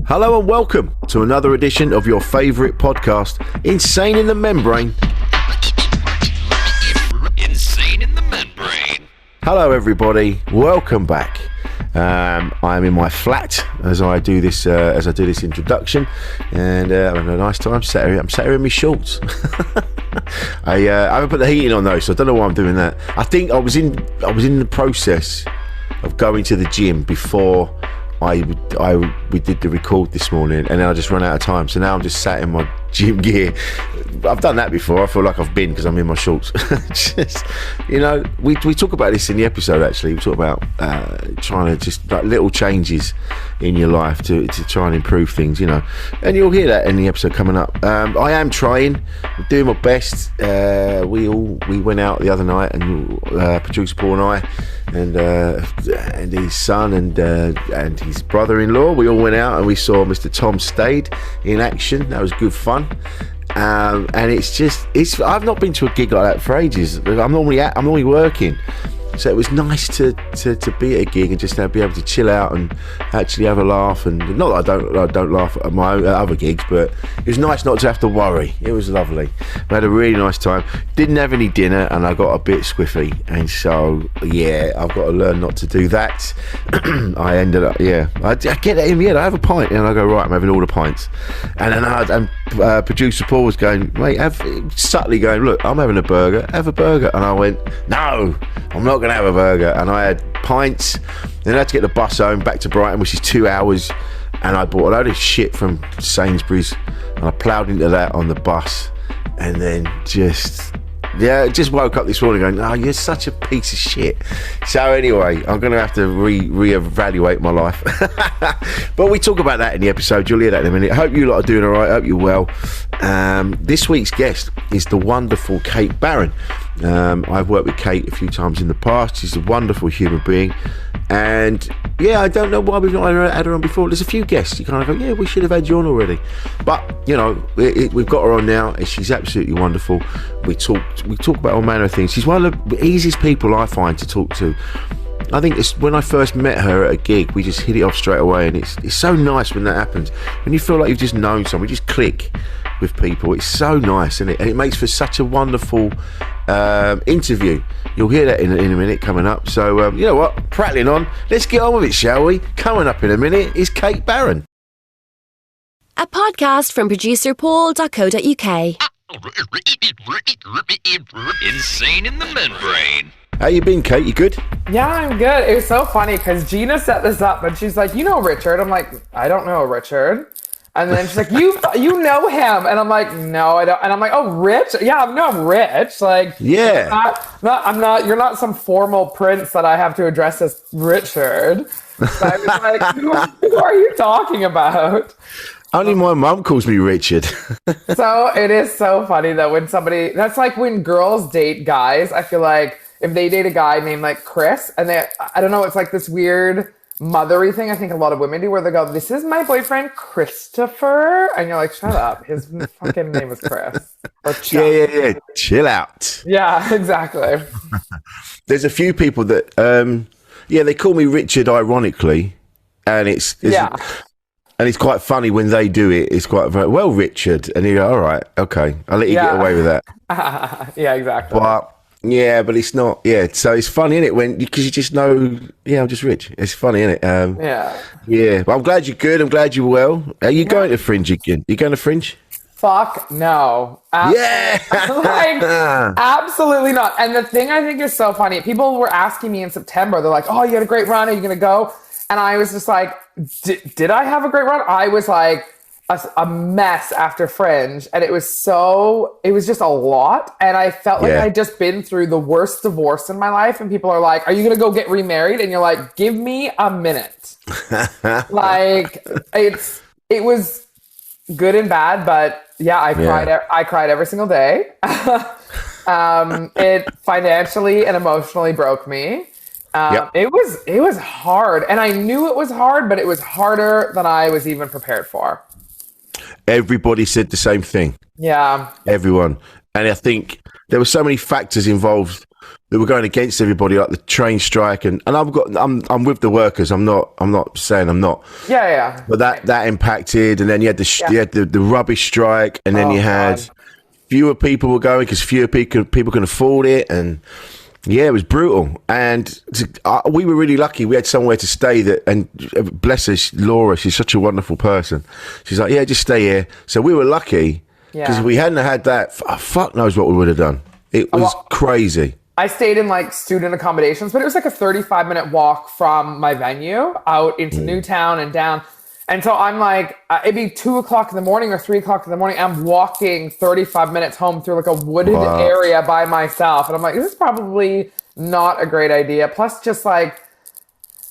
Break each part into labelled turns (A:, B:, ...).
A: Hello and welcome to another edition of your favourite podcast, Insane in the Membrane.
B: Insane in the Membrane.
A: Hello everybody, welcome back. I am in my flat as I do this introduction, and I'm having a nice time. I'm sat here in my shorts. I haven't put the heating on though, so I don't know why I'm doing that. I think I was in the process of going to the gym before we did the record this morning, and then I just ran out of time. So now I'm just sat in my gym gear. I've done that before. I feel like I've been because I'm in my shorts. Just, we talk about this in the episode. Actually, we talk about trying to just like little changes in your life to try and improve things. And you'll hear that in the episode coming up. I am trying. I'm doing my best. We went out the other night, and producer Paul and I, and his son and his brother-in-law. We all went out and we saw Mr. Tom Stade in action. That was good fun. And I've not been to a gig like that for ages. I'm normally working, so it was nice to be at a gig and just be able to chill out and actually have a laugh. And not that I don't laugh at my other gigs, but it was nice not to have to worry. It was lovely. We had a really nice time. Didn't have any dinner, and I got a bit squiffy, and so I've got to learn not to do that. I ended up I get that in the end. I have a pint and I go, right, I'm having all the pints, and then producer Paul was going, mate, subtly going, look, I'm having a burger, have a burger. And I went, no, I'm not going to have a burger. And I had pints, then I had to get the bus home back to Brighton, which is 2 hours, and I bought a load of shit from Sainsbury's, and I ploughed into that on the bus, and then just woke up this morning going, oh, you're such a piece of shit. So anyway, I'm going to have to reevaluate my life. But we talk about that in the episode. You'll hear that in a minute. I hope you lot are doing all right. I hope you're well. This week's guest is the wonderful Kate Barron. I've worked with Kate a few times in the past. She's a wonderful human being. And I don't know why we've not had her on before. There's a few guests you kind of go, we should have had you on already. But we've got her on now, and she's absolutely wonderful. We talk about all manner of things. She's one of the easiest people I find to talk to. I think when I first met her at a gig, we just hit it off straight away, and it's so nice when that happens. When you feel like you've just known someone, you just click with people. It's so nice, isn't it? And it makes for such a wonderful interview. You'll hear that in a minute coming up. So you know what? Prattling on. Let's get on with it, shall we? Coming up in a minute is Kate Barron.
C: A podcast from producer Paul.co.uk.
B: Insane in the Membrane.
A: How you been, Kate? You good?
D: Yeah, I'm good. It was so funny because Gina set this up, and she's like, Richard? I'm like, I don't know Richard. And then she's like, you know him. And I'm like, no, I don't. And I'm like, oh, Rich? Yeah, I'm Rich. Like,
A: yeah.
D: I'm not, you're not some formal prince that I have to address as Richard. So I was like, who are you talking about?
A: Only my mum calls me Richard.
D: So it is so funny that when that's like when girls date guys, I feel like if they date a guy named like Chris, and I don't know, it's like this weird mothery thing I think a lot of women do where they go, this is my boyfriend Christopher, and you're like, shut up, his fucking name is Chris. Or
A: yeah, chill out.
D: Yeah, exactly.
A: There's a few people that they call me Richard ironically, and it's quite funny when they do it. It's quite well, Richard, and you go, all right, okay, I'll let you get away with that.
D: Yeah, exactly.
A: But it's not. Yeah, so it's funny, isn't it? Because you just know. Yeah, I'm just Rich. It's funny, isn't it? Yeah. But I'm glad you're good. I'm glad you're well. Are you going to Fringe again? You going to Fringe?
D: Fuck no. Absolutely not. And the thing I think is so funny, people were asking me in September, they're like, oh, you had a great run. Are you going to go? And I was just like, did I have a great run? I was like a mess after Fringe, and it was just a lot. And I felt like I'd just been through the worst divorce in my life. And people are like, are you going to go get remarried? And you're like, give me a minute. Like it was good and bad, but yeah, I cried every single day. It financially and emotionally broke me. It was hard, and I knew it was hard, but it was harder than I was even prepared for.
A: Everybody said the same thing.
D: Yeah.
A: Everyone. And I think there were so many factors involved that were going against everybody, like the train strike, and I'm with the workers. I'm not saying I'm not.
D: Yeah.
A: But that impacted, and then you had you had the rubbish strike, and then you had fewer people were going because fewer people can afford it, and yeah, it was brutal. And we were really lucky. We had somewhere to stay and bless her, Laura. She's such a wonderful person. She's like, yeah, just stay here. So we were lucky because if we hadn't had that, fuck knows what we would have done. It was crazy.
D: I stayed in like student accommodations, but it was like a 35-minute walk from my venue out into Newtown and down. And so I'm like, it'd be 2 o'clock in the morning or 3 o'clock in the morning. I'm walking 35 minutes home through like a wooded area by myself. And I'm like, this is probably not a great idea. Plus just like,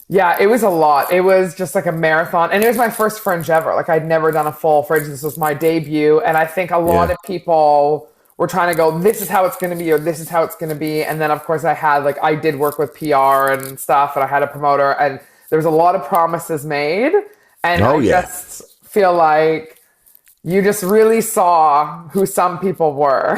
D: yeah, it was a lot. It was just like a marathon. And it was my first Fringe ever. Like I'd never done a full Fringe. This was my debut. And I think a lot of people were trying to go, this is how it's going to be, or this is how it's going to be. And then of course I did work with PR and stuff, and I had a promoter, and there was a lot of promises made. And just feel like you just really saw who some people were.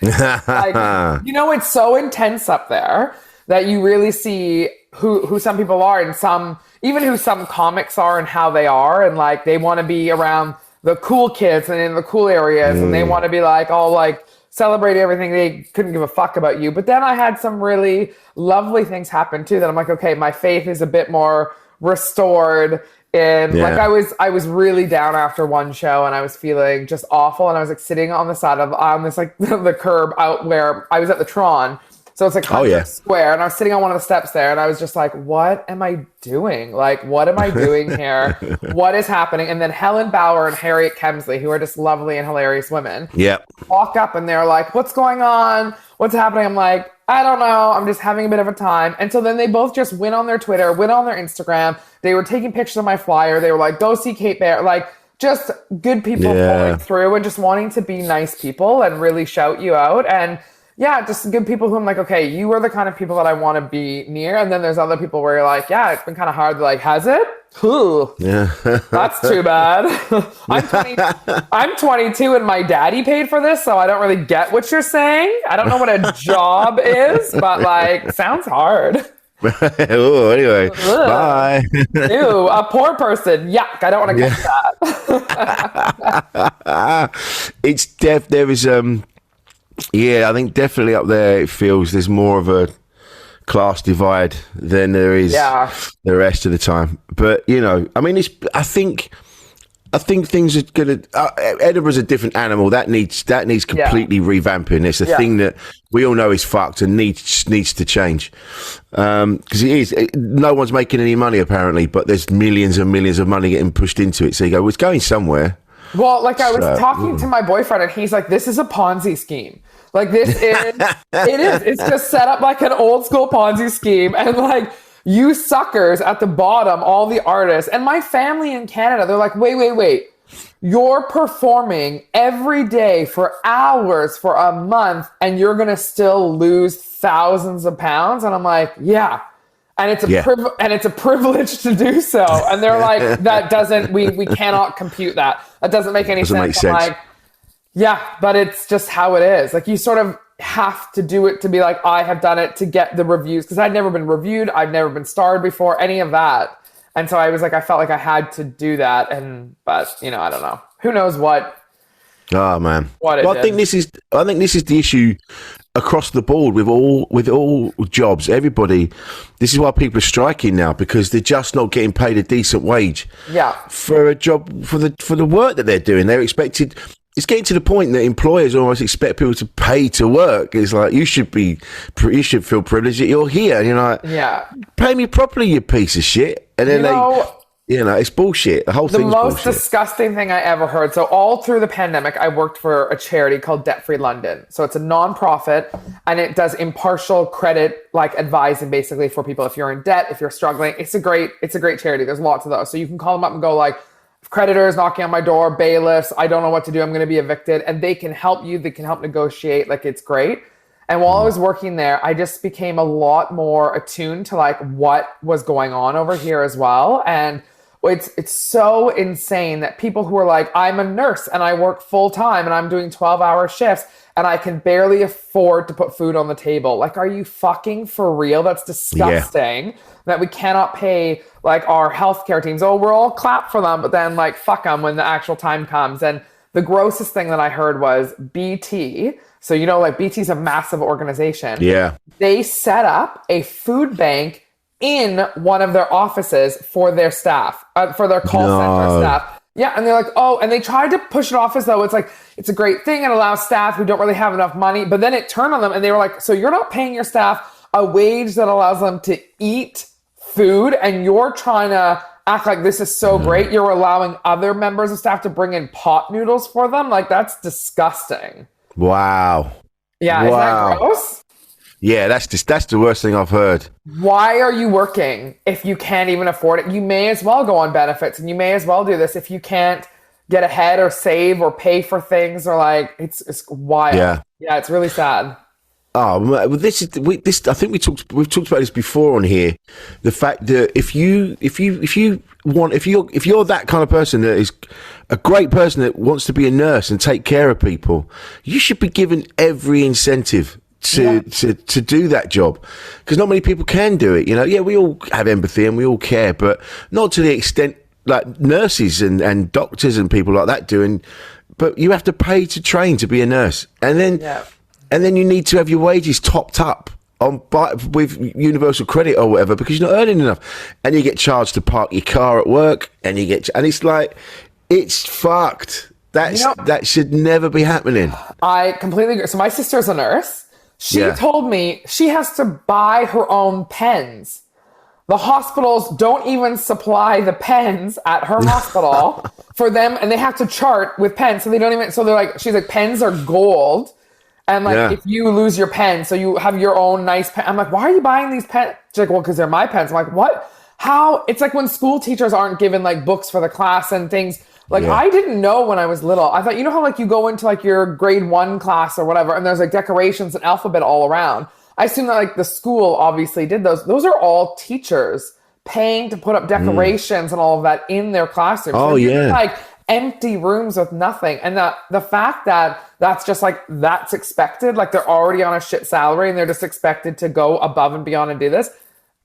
D: Like, it's so intense up there that you really see who some people are, and even who some comics are and how they are. And like, they want to be around the cool kids and in the cool areas, and they want to be like all like celebrate everything. They couldn't give a fuck about you. But then I had some really lovely things happen too, that I'm like, okay, my faith is a bit more restored. And like I was really down after one show, and I was feeling just awful, and I was like sitting on the side on this like the curb out where I was at the Tron. So it's like 100 square, and I was sitting on one of the steps there, and I was just like, what am I doing? Like, what am I doing here? What is happening? And then Helen Bauer and Harriet Kemsley, who are just lovely and hilarious women, walk up, and they're like, what's going on? What's happening? I'm like, I don't know. I'm just having a bit of a time. And so then they both just went on their Twitter, went on their Instagram. They were taking pictures of my flyer. They were like, go see Kate Barron. Like, just good people pulling through and just wanting to be nice people and really shout you out. And yeah, just good people who I'm like, okay, you are the kind of people that I want to be near. And then there's other people where you're like, yeah, it's been kind of hard. They're like, has it? Ooh, that's too bad. I'm 22 and my daddy paid for this, so I don't really get what you're saying. I don't know what a job is, but like, sounds hard.
A: Oh, anyway, bye.
D: Ew, a poor person. Yuck, I don't want to get that.
A: It's there is I think definitely up there it feels there's more of a class divide than there is the rest of the time. But I mean, I think things are gonna. Edinburgh's a different animal. That needs completely revamping. It's a thing that we all know is fucked and needs to change. Because it is. No one's making any money apparently, but there's millions and millions of money getting pushed into it. So you go, well, it's going somewhere.
D: Well, like I was talking to my boyfriend, and he's like, "This is a Ponzi scheme. Like this is, it is. It's just set up like an old school Ponzi scheme, and like." You suckers at the bottom, all the artists, and my family in Canada, they're like, wait. You're performing every day for hours for a month, and you're going to still lose thousands of pounds? And I'm like, yeah. And it's a privilege to do so. And they're like, that doesn't, we cannot compute that. That doesn't make any sense.
A: Make sense.
D: I'm like, yeah, but it's just how it is. Like you sort of have to do it to be like, I have done it to get the reviews, because I'd never been reviewed, I've never been starred before, any of that. And so I was like, I felt like I had to do that. But I don't know, who knows what.
A: Oh man. I think this is the issue across the board with all jobs. Everybody, this is why people are striking now, because they're just not getting paid a decent wage. Yeah. For a job, for the work that they're doing, they're expected. It's getting to the point that employers almost expect people to pay to work. It's like, you should feel privileged that you're here. And you're like, pay me properly, you piece of shit. And then it's bullshit. The whole thing's bullshit. The most
D: disgusting thing I ever heard. So all through the pandemic, I worked for a charity called Debt Free London. So it's a nonprofit, and it does impartial credit, like advising basically for people if you're in debt, if you're struggling. It's a great charity. There's lots of those. So you can call them up and go like, creditors knocking on my door, bailiffs, I don't know what to do, I'm going to be evicted, and they can help you, they can help negotiate. Like, it's great. And while I was working there, I just became a lot more attuned to like what was going on over here as well. And It's so insane that people who are like, I'm a nurse and I work full time and I'm doing 12-hour shifts and I can barely afford to put food on the table. Like, are you fucking for real? That's disgusting that we cannot pay like our healthcare teams. Oh, we're all clap for them, but then like fuck them when the actual time comes. And the grossest thing that I heard was BT. So, you know, like BT's a massive organization.
A: Yeah.
D: They set up a food bank in one of their offices for their staff, for their call center staff. Yeah, and they're like, oh, and they tried to push it off as though it's like, it's a great thing. It allows staff who don't really have enough money. But then it turned on them and they were like, so you're not paying your staff a wage that allows them to eat food and you're trying to act like this is so great. You're allowing other members of staff to bring in pot noodles for them. Like, that's disgusting.
A: Wow.
D: Yeah, isn't that gross?
A: Yeah, that's the worst thing I've heard.
D: Why are you working if you can't even afford it? You may as well go on benefits and you may as well do this if you can't get ahead or save or pay for things or like it's wild. Yeah, it's really sad.
A: Oh, well, this. I think we've talked about this before on here. The fact that if you're that kind of person that is a great person that wants to be a nurse and take care of people, you should be given every incentive to do that job, because not many people can do it. You know, yeah, we all have empathy and we all care, but not to the extent like nurses and doctors and people like that doing. But you have to pay to train to be a nurse, and then you need to have your wages topped up with universal credit or whatever, because you're not earning enough, and you get charged to park your car at work, and it's like, it's fucked. That should never be happening.
D: I completely agree. So my sister's a nurse. She told me she has to buy her own pens. The hospitals don't even supply the pens at her hospital for them, and they have to chart with pens. So they don't even. So they're like, she's like, pens are gold. And like, if you lose your pen, so you have your own nice pen. I'm like, why are you buying these pens? She's like, well, because they're my pens. I'm like, what? How? It's like when school teachers aren't given like books for the class and things. Like, I didn't know when I was little. I thought, you know how like you go into like your grade 1 class or whatever, and there's like decorations and alphabet all around. I assume that like the school obviously did those. Those are all teachers paying to put up decorations and all of that in their classrooms.
A: Oh,
D: so like empty rooms with nothing. And the fact that that's just like, that's expected, like they're already on a shit salary and they're just expected to go above and beyond and do this,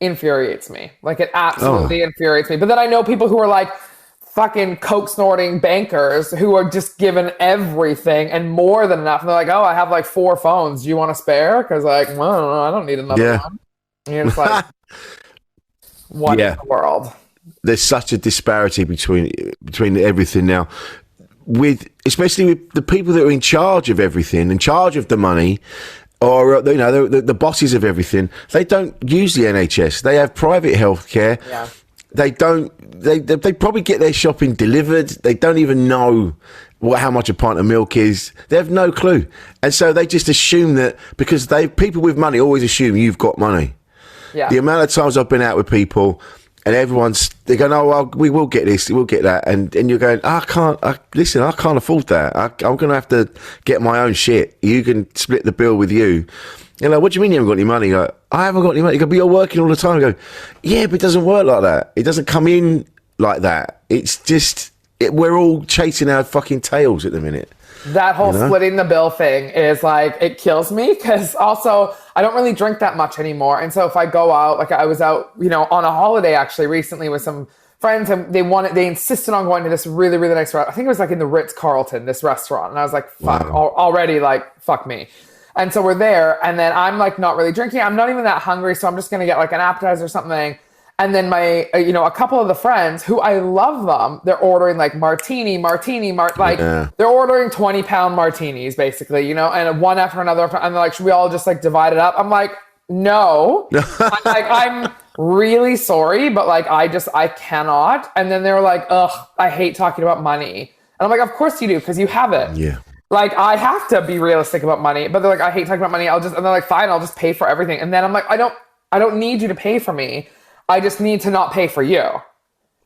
D: infuriates me. Like, it absolutely infuriates me. But then I know people who are like fucking coke snorting bankers who are just given everything and more than enough. And they're like, oh, I have like 4 phones. Do you want to spare? Because like, well, I don't need another one. And you're just like, what in the world?
A: There's such a disparity between everything now, especially with the people that are in charge of everything, in charge of the money, or you know, the bosses of everything. They don't use the NHS. They have private healthcare. Yeah. They don't. They probably get their shopping delivered. They don't even know how much a pint of milk is. They have no clue, and so they just assume that because people with money always assume you've got money. Yeah. The amount of times I've been out with people, and they're going, oh, well, we will get this, we'll get that. And you're going, I can't afford that. I'm going to have to get my own shit. You can split the bill with you. You're like, what do you mean you haven't got any money? You're like, I haven't got any money. You go, but you're working all the time. I go, yeah, but it doesn't work like that. It doesn't come in like that. It's just, we're all chasing our fucking tails at the minute.
D: That whole splitting the bill thing is like, it kills me, because also I don't really drink that much anymore. And so if I go out, like I was out, you know, on a holiday actually recently with some friends, and they insisted on going to this really, really nice restaurant. I think it was like in the Ritz-Carlton, this restaurant. And I was like, fuck, already like, fuck me. And so we're there, and then I'm like not really drinking. I'm not even that hungry. So I'm just going to get like an appetizer or something. And then my, a couple of the friends who I love them, they're ordering like martini, they're ordering 20-pound martinis basically, you know, and one after another. And they're like, should we all just like divide it up? I'm like, no. I'm like, I'm really sorry, but like, I cannot. And then they're like, ugh, I hate talking about money. And I'm like, of course you do, because you have it. Yeah. Like, I have to be realistic about money, but they're like, I hate talking about money. And they're like, fine, I'll just pay for everything. And then I'm like, I don't need you to pay for me. I just need to not pay for you.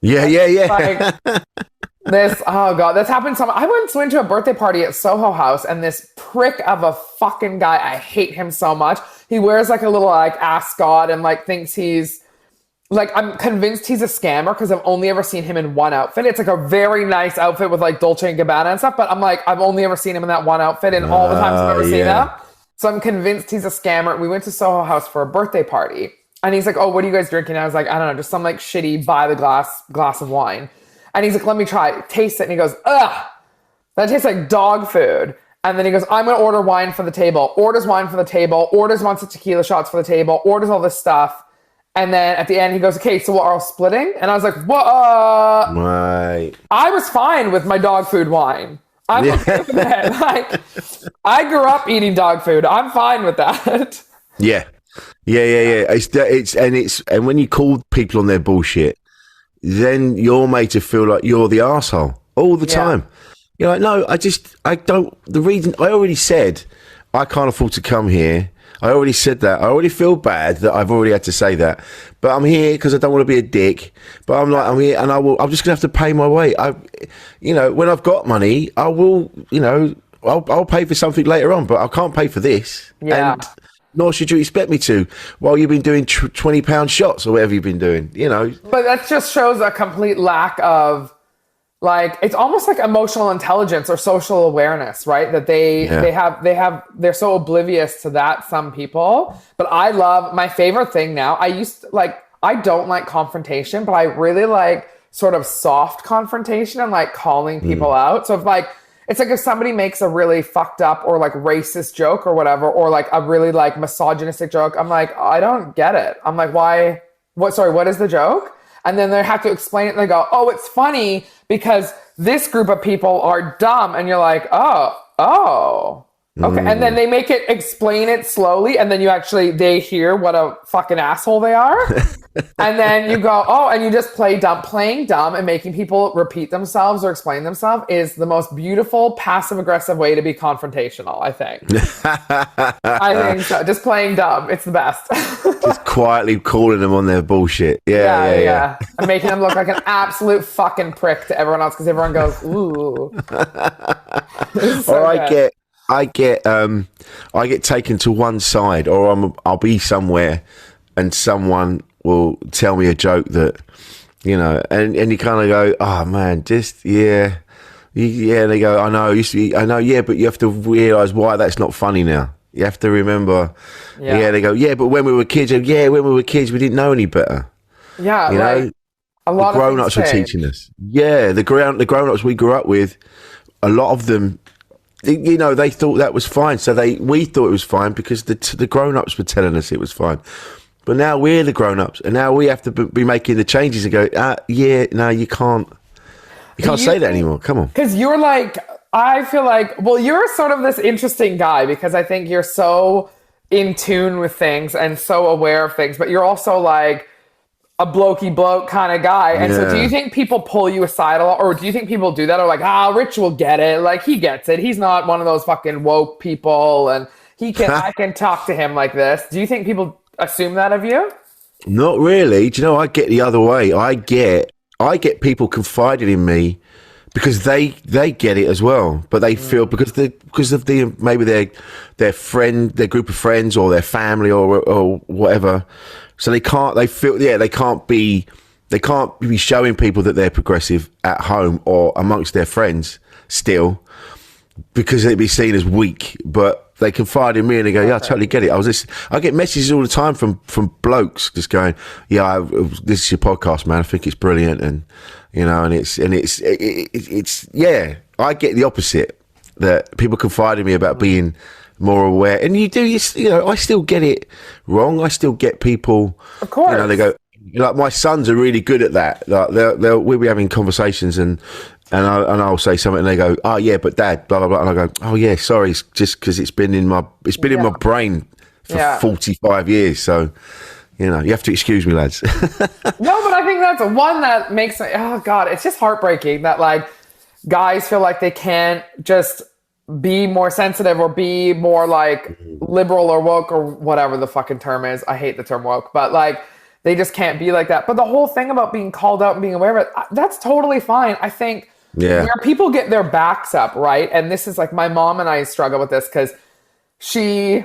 D: Yeah. Like, oh God, this happened I once went to a birthday party at Soho House, and this prick of a fucking guy, I hate him so much. He wears like a little like ascot and like thinks he's like, I'm convinced he's a scammer because I've only ever seen him in one outfit. It's like a very nice outfit with like Dolce & Gabbana and stuff, but I'm like, I've only ever seen him in that one outfit and all the times I've ever seen him. So I'm convinced he's a scammer. We went to Soho House for a birthday party and he's like, oh, what are you guys drinking? And I was like, I don't know, just some like shitty by the glass of wine. And he's like, let me try it. Taste it. And he goes, ugh, that tastes like dog food. And then he goes, I'm going to order wine for the table. Orders wine for the table. Orders lots of tequila shots for the table. Orders all this stuff. And then at the end, he goes, okay, so we're all splitting? And I was like, what?
A: Right.
D: I was fine with my dog food wine. I'm okay with that. Like, I grew up eating dog food. I'm fine with that.
A: Yeah. And when you call people on their bullshit, then you're made to feel like you're the asshole all the time. You're like, no, the reason I already said I can't afford to come here. I already said that. I already feel bad that I've already had to say that. But I'm here because I don't want to be a dick. But I'm here and I'm just going to have to pay my way. When I've got money, I will, I'll pay for something later on, but I can't pay for this.
D: Yeah.
A: And nor should you expect me to while you've been doing £20 shots or whatever you've been doing,
D: But that just shows a complete lack of, like, it's almost like emotional intelligence or social awareness, right? That they're so oblivious to that, some people. But I love, my favorite thing now, I don't like confrontation, but I really like sort of soft confrontation and like calling people out. So it's like if somebody makes a really fucked up or like racist joke or whatever, or like a really like misogynistic joke, I'm like, I don't get it. I'm like, why? What is the joke? And then they have to explain it and they go, oh, it's funny because this group of people are dumb. And you're like, oh, okay. And then they explain it slowly. And then they hear what a fucking asshole they are. And then you go, oh, and you just play dumb. Playing dumb and making people repeat themselves or explain themselves is the most beautiful passive aggressive way to be confrontational, I think. I think so. Just playing dumb. It's the best.
A: Just quietly calling them on their bullshit. Yeah.
D: And making them look like an absolute fucking prick to everyone else because everyone goes, ooh.
A: Or I get taken to one side, or I'll be somewhere and someone will tell me a joke that, and you kind of go, oh man, just, yeah. They go, I know, yeah, but you have to realise why that's not funny now. You have to remember, they go, yeah, but when we were kids, we didn't know any better.
D: Yeah, like, a lot
A: of grown-ups were teaching us. Yeah, the grown-ups we grew up with, a lot of them, they thought that was fine. So we thought it was fine because the grown-ups were telling us it was fine. But now we're the grown-ups, and now we have to be making the changes and go, no, you can't. You can't say that anymore. Come on.
D: Because you're like, I feel like, well, you're sort of this interesting guy because I think you're so in tune with things and so aware of things, but you're also like a blokey bloke kind of guy. And so do you think people pull you aside a lot, or do you think people do that? Or like, Rich will get it. Like, he gets it. He's not one of those fucking woke people and I can talk to him like this. Do you think people assume that of you?
A: Not really. Do you know, I get the other way. I get people confiding in me because they get it as well, but they feel because of maybe their friend, their group of friends, or their family, or whatever. So they can't be showing people that they're progressive at home or amongst their friends still, because they'd be seen as weak. But they confide in me and they go, yeah, I totally get it. I get messages all the time from blokes just going, yeah, this is your podcast, man. I think it's brilliant. And, and it's yeah, I get the opposite, that people confide in me about being more aware. And I still get it wrong. I still get people,
D: of course,
A: they go, like, my sons are really good at that. Like we'll be having conversations and I'll say something and they go, oh yeah, but Dad, blah blah blah, and I go, oh yeah, sorry, it's just because it's been in my brain for 45 years. So you have to excuse me, lads.
D: No, but I think that's one that makes me, oh God, it's just heartbreaking that like guys feel like they can't just be more sensitive or be more like liberal or woke or whatever the fucking term is. I hate the term woke, but like they just can't be like that. But the whole thing about being called out and being aware of it, that's totally fine. I think where people get their backs up, right? And this is like, my mom and I struggle with this because she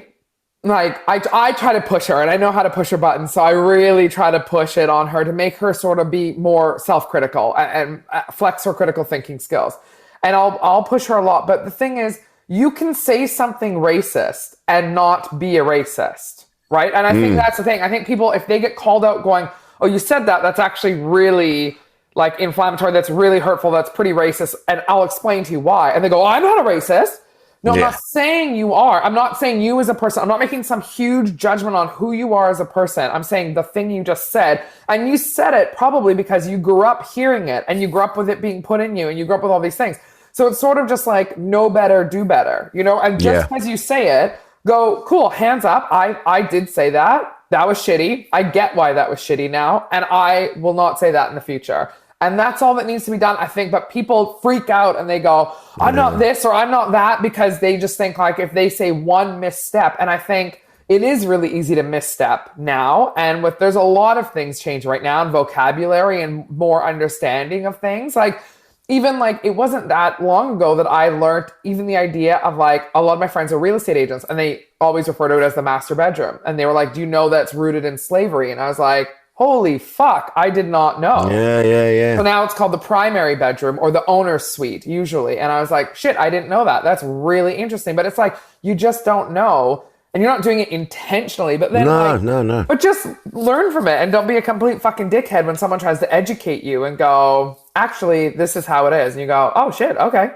D: like I try to push her, and I know how to push her buttons, so I really try to push it on her to make her sort of be more self-critical and flex her critical thinking skills. And I'll push her a lot. But the thing is, you can say something racist and not be a racist, right? And I think that's the thing. I think people, if they get called out going, oh, you said that, that's actually really like inflammatory, that's really hurtful, that's pretty racist, and I'll explain to you why. And they go, oh, I'm not a racist. No, I'm not saying you are. I'm not saying you as a person. I'm not making some huge judgment on who you are as a person. I'm saying the thing you just said, and you said it probably because you grew up hearing it, and you grew up with it being put in you, and you grew up with all these things. So it's sort of just like, know better, do better, you know? And just as you say it, go, cool, hands up. I did say that. That was shitty. I get why that was shitty now, and I will not say that in the future. And that's all that needs to be done, I think. But people freak out and they go, I'm not this or I'm not that, because they just think like if they say one misstep. And I think it is really easy to misstep now. And there's a lot of things change right now in vocabulary and more understanding of things. Like even like it wasn't that long ago that I learned even the idea of like a lot of my friends are real estate agents, and they always refer to it as the master bedroom. And they were like, do you know that's rooted in slavery? And I was like, holy fuck, I did not know.
A: Yeah.
D: So now it's called the primary bedroom or the owner's suite, usually. And I was like, shit, I didn't know that. That's really interesting. But it's like, you just don't know. And you're not doing it intentionally. But then
A: No.
D: But just learn from it. And don't be a complete fucking dickhead when someone tries to educate you and go, actually, this is how it is. And you go, oh shit, okay.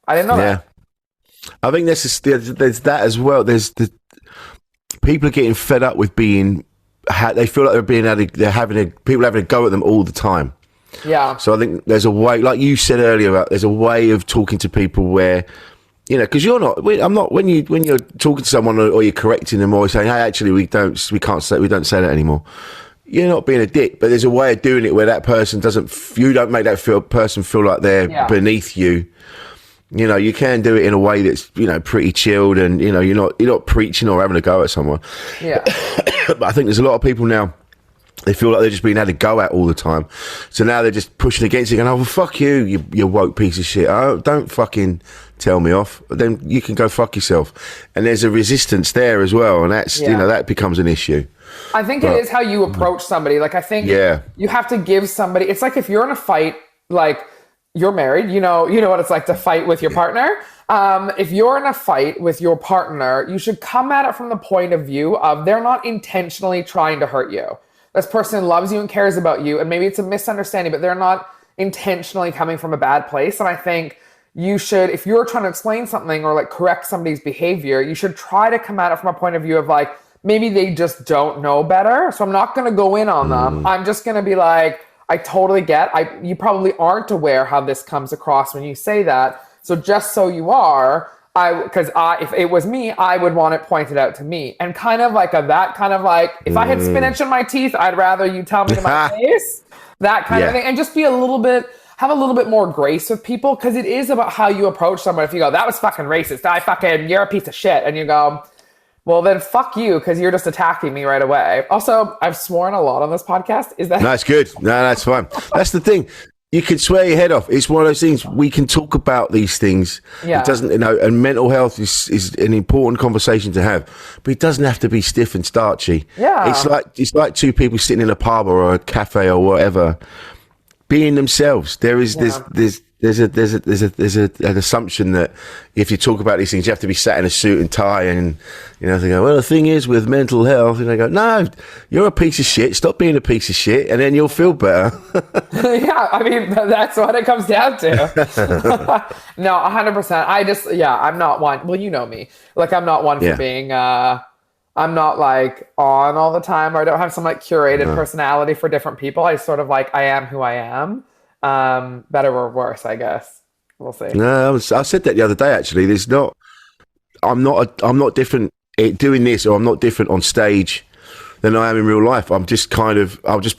D: I didn't know that.
A: I think there's that as well. There's the people are getting fed up with being... they feel like people having a go at them all the time. Yeah. So I think there's a way, like you said earlier, there's a way of talking to people where, you know, because I'm not when you're talking to someone or you're correcting them or saying, hey, actually we don't say that anymore. You're not being a dick, but there's a way of doing it where that person you don't make that person feel like they're beneath you. You know, you can do it in a way that's, you know, pretty chilled, and, you know, you're not preaching or having a go at someone. Yeah. But I think there's a lot of people now, they feel like they're just being had a go at all the time. So now they're just pushing against it, going, oh, well, fuck you woke piece of shit. Oh, don't fucking tell me off. Then you can go fuck yourself. And there's a resistance there as well. And that's, you know, that becomes an issue.
D: I think it is how you approach somebody. Like, I think you have to give somebody, it's like if you're in a fight, like, you're married, you know what it's like to fight with your partner. If you're in a fight with your partner, you should come at it from the point of view of they're not intentionally trying to hurt you. This person loves you and cares about you, and maybe it's a misunderstanding, but they're not intentionally coming from a bad place. And I think you should, if you're trying to explain something or like correct somebody's behavior, you should try to come at it from a point of view of like, maybe they just don't know better. So I'm not going to go in on them. I'm just going to be like, I totally get, you probably aren't aware how this comes across when you say that. So just so you are, if it was me, I would want it pointed out to me. And kind of like if I had spinach in my teeth, I'd rather you tell me to my face, that kind of thing. And just have a little bit more grace with people, because it is about how you approach someone. If you go, that was fucking racist, you're a piece of shit. And you go, well, then fuck you, because you're just attacking me right away. Also, I've sworn a lot on this podcast. Is that... No,
A: it's good. No, that's fine. That's the thing. You can swear your head off. It's one of those things. We can talk about these things. Yeah. It doesn't, and mental health is an important conversation to have, but it doesn't have to be stiff and starchy. Yeah. It's like two people sitting in a pub or a cafe or whatever, being themselves. There's an assumption that if you talk about these things, you have to be sat in a suit and tie, and they go, well, the thing is with mental health, and I go, no, you're a piece of shit. Stop being a piece of shit, and then you'll feel better.
D: Yeah, I mean, that's what it comes down to. No, 100%. I'm not one. Well, you know me. Like, I'm not one for being. I'm not like on all the time, or I don't have some like curated personality for different people. I sort of like, I am who I am. Better or worse, I guess. We'll see.
A: No, I said that the other day, actually. I'm not different doing this, or I'm not different on stage than I am in real life. I'll just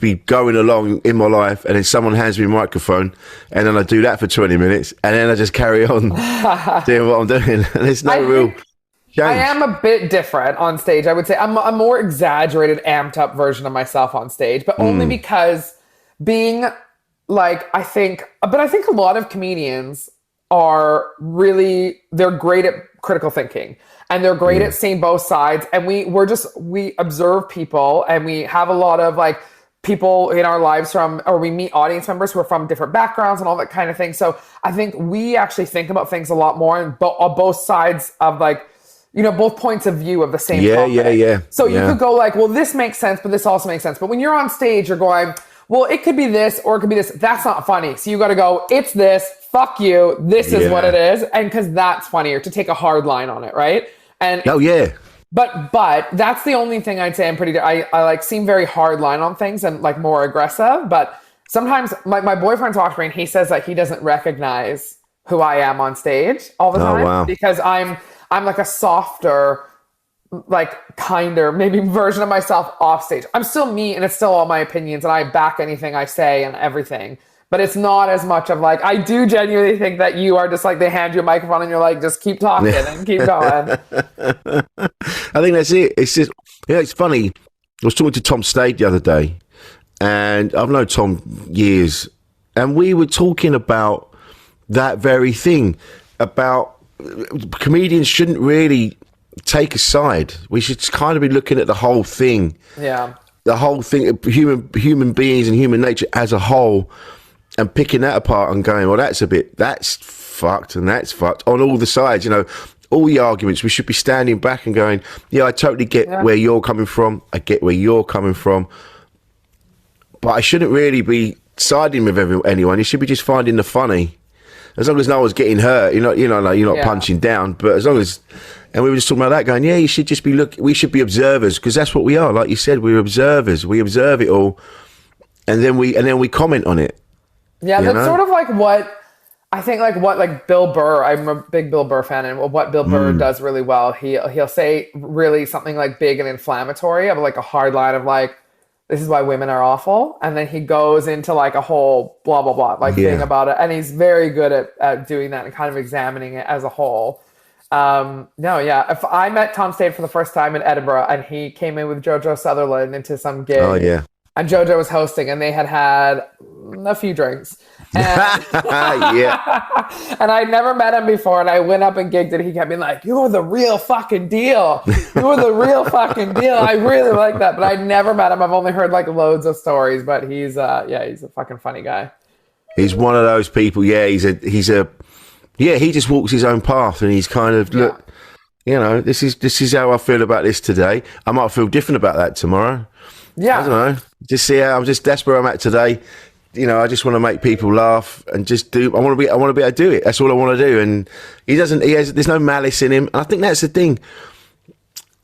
A: be going along in my life, and then someone hands me a microphone, and then I do that for 20 minutes, and then I just carry on doing what I'm doing. And there's no real change.
D: I am a bit different on stage, I would say. I'm a more exaggerated, amped up version of myself on stage, but only because being... Like, I think a lot of comedians they're great at critical thinking, and they're great at seeing both sides. And we observe people, and we have a lot of like people in our lives or we meet audience members who are from different backgrounds and all that kind of thing. So I think we actually think about things a lot more on both sides of like, both points of view of the same topic.
A: Yeah.
D: So you could go like, well, this makes sense, but this also makes sense. But when you're on stage, you're going, well, it could be this or it could be this. That's not funny. So you got to go, it's this, fuck you. This is what it is. And because that's funnier to take a hard line on it, right? And But that's the only thing I'd say I like seem very hard line on things and like more aggressive. But sometimes my boyfriend talks to me and he says that he doesn't recognize who I am on stage all the time because I'm like a softer, like kinder, maybe version of myself off stage. I'm still me and it's still all my opinions and I back anything I say and everything. But it's not as much of like, I do genuinely think that you are just like, they hand you a microphone and you're like, just keep talking and keep going.
A: I think that's it. It's just, it's funny. I was talking to Tom Stade the other day, and I've known Tom years, and we were talking about that very thing, about comedians shouldn't really take a side. We should kind of be looking at the whole thing.
D: Yeah.
A: The whole thing, human beings and human nature as a whole, and picking that apart and going, well, that's fucked and that's fucked on all the sides, all the arguments. We should be standing back and going, yeah, I totally get where you're coming from. I get where you're coming from. But I shouldn't really be siding with anyone. You should be just finding the funny. As long as no one's getting hurt, you're not punching down. But as long as, and we were just talking about that, going, yeah, you should just be we should be observers, because that's what we are. Like you said, we're observers. We observe it all, and then we comment on it.
D: Yeah, that's sort of like what I think, like what like Bill Burr. I'm a big Bill Burr fan, and what Bill Burr does really well, he'll say really something like big and inflammatory of like a hard line of like, this is why women are awful, and then he goes into like a whole blah blah blah thing about it, and he's very good at doing that and kind of examining it as a whole. If I met Tom Stade for the first time in Edinburgh, and he came in with Jojo Sutherland into some gig, and Jojo was hosting, and they had a few drinks. And, and I'd never met him before, and I went up and gigged, and he kept being like, "You're the real fucking deal. You're the real fucking deal." I really like that, but I'd never met him. I've only heard like loads of stories, but he's a fucking funny guy.
A: He's one of those people. Yeah, he just walks his own path, and he's kind of look. This is how I feel about this today. I might feel different about that tomorrow. Yeah, I don't know. Just see how that's where I'm at today. I just want to make people laugh and just do. I want to be able to do it. That's all I want to do. And there's no malice in him. And I think that's the thing.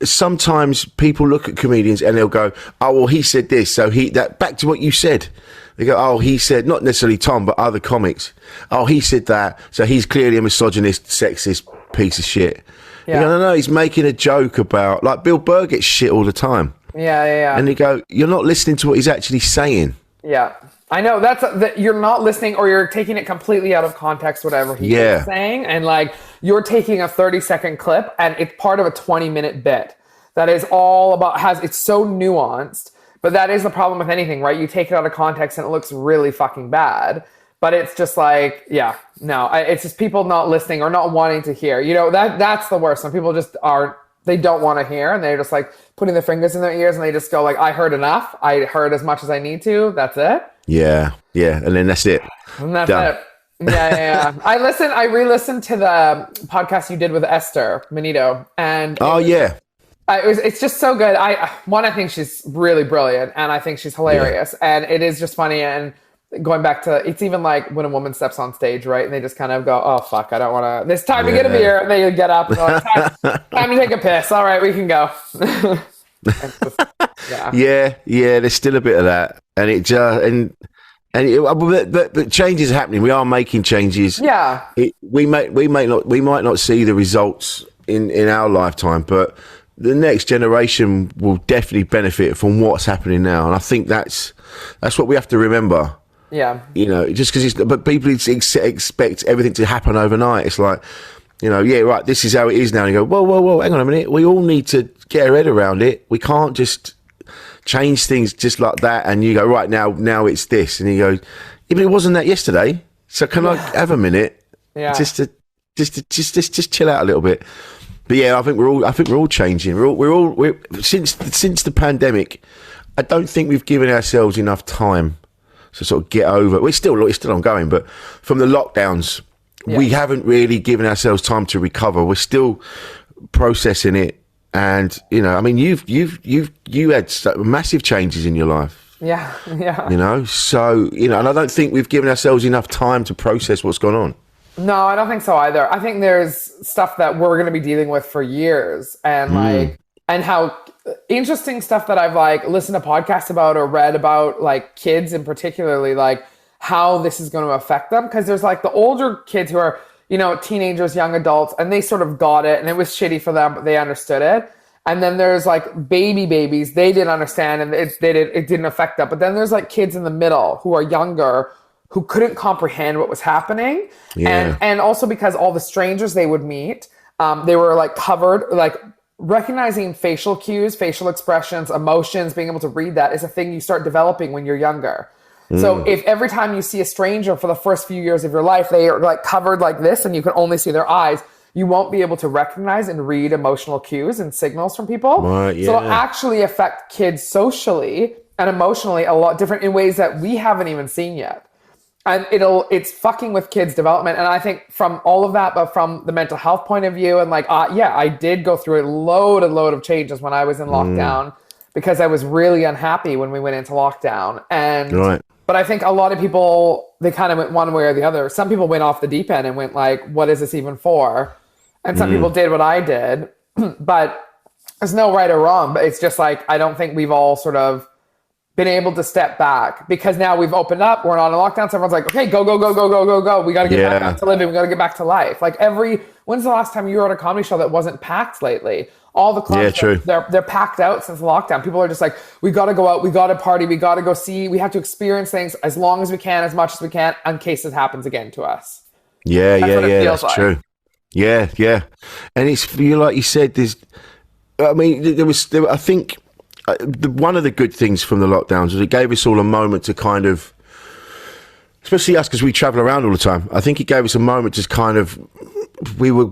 A: Sometimes people look at comedians and they'll go, "Oh, well, he said this, so back to what you said." They go, "Oh, he said," not necessarily Tom, but other comics. "Oh, he said that, so he's clearly a misogynist, sexist piece of shit." Yeah. No, he's making a joke about, like, Bill Burr gets shit all the time.
D: Yeah.
A: And you go, you're not listening to what he's actually saying.
D: Yeah. I know that you're not listening, or you're taking it completely out of context, whatever he is saying. And like, you're taking a 30-second clip and it's part of a 20-minute bit that is all about, it's so nuanced, but that is the problem with anything, right? You take it out of context and it looks really fucking bad, but it's just like, it's just people not listening or not wanting to hear, that's the worst. Some people just they don't want to hear, and they're just like putting their fingers in their ears, and they just go like, I heard enough. I heard as much as I need to. That's it. Yeah. And then that's it. And that's Done. It. Yeah. I re-listened to the podcast you did with Esther Manito, and it's just so good. I think she's really brilliant, and I think she's hilarious, and it is just funny. And going back to, it's even like when a woman steps on stage, right? And they just kind of go, "Oh fuck, I don't want to. It's time to get a beer." And they get up and they're like, time to take a piss. All right, we can go.
A: There's still a bit of that, and it just but change is happening. We are making changes.
D: Yeah,
A: we might not see the results in our lifetime, but the next generation will definitely benefit from what's happening now, and I think that's what we have to remember.
D: Yeah,
A: just because but people expect everything to happen overnight. It's like, right, this is how it is now. And you go, whoa, hang on a minute. We all need to get our head around it. We can't just change things just like that. And you go, right, now it's this. And you go, yeah, but it wasn't that yesterday. So can I have a minute?
D: Yeah.
A: Just chill out a little bit. But yeah, I think we're all changing. We're since the pandemic, I don't think we've given ourselves enough time to sort of get over. It's still ongoing, but from the lockdowns, we haven't really given ourselves time to recover. We're still processing it. And, you know, I mean, you had massive changes in your life.
D: Yeah.
A: You know, so, you know, and I don't think we've given ourselves enough time to process what's gone on.
D: No, I don't think so either. I think there's stuff that we're going to be dealing with for years, and and how interesting stuff that I've like listened to podcasts about or read about, like kids in particularly, like how this is going to affect them. Because there's like the older kids who are, you know, teenagers, young adults, and they sort of got it and it was shitty for them, but they understood it. And then there's like babies, they didn't understand and it didn't affect them. But then there's like kids in the middle who are younger, who couldn't comprehend what was happening.
A: Yeah.
D: And also because all the strangers they would meet, they were like covered, like recognizing facial cues, facial expressions, emotions, being able to read that is a thing you start developing when you're younger. So if every time you see a stranger for the first few years of your life, they are like covered like this and you can only see their eyes, you won't be able to recognize and read emotional cues and signals from people.
A: Right, yeah.
D: So it'll actually affect kids socially and emotionally a lot different in ways that we haven't even seen yet. And it's fucking with kids' development. And I think from all of that, but from the mental health point of view, and like, I did go through a load of changes when I was in lockdown because I was really unhappy when we went into lockdown. And, but I think a lot of people, they kind of went one way or the other. Some people went off the deep end and went like, what is this even for? And some people did what I did, but there's no right or wrong. But it's just like, I don't think we've all sort of been able to step back because now we've opened up. We're not in lockdown. So everyone's like, okay, go. We got to get back to living. We got to get back to life. Like when's the last time you were at a comedy show that wasn't packed lately? All the clubs, they're packed out since lockdown. People are just like, we got to go out. We got to party. We got to go see. We have to experience things as long as we can, as much as we can, in case it happens again to us.
A: That's true. Yeah. And it's, like you said, I think one of the good things from the lockdowns was it gave us all a moment to kind of, especially us because we travel around all the time. I think it gave us a moment to kind of, we were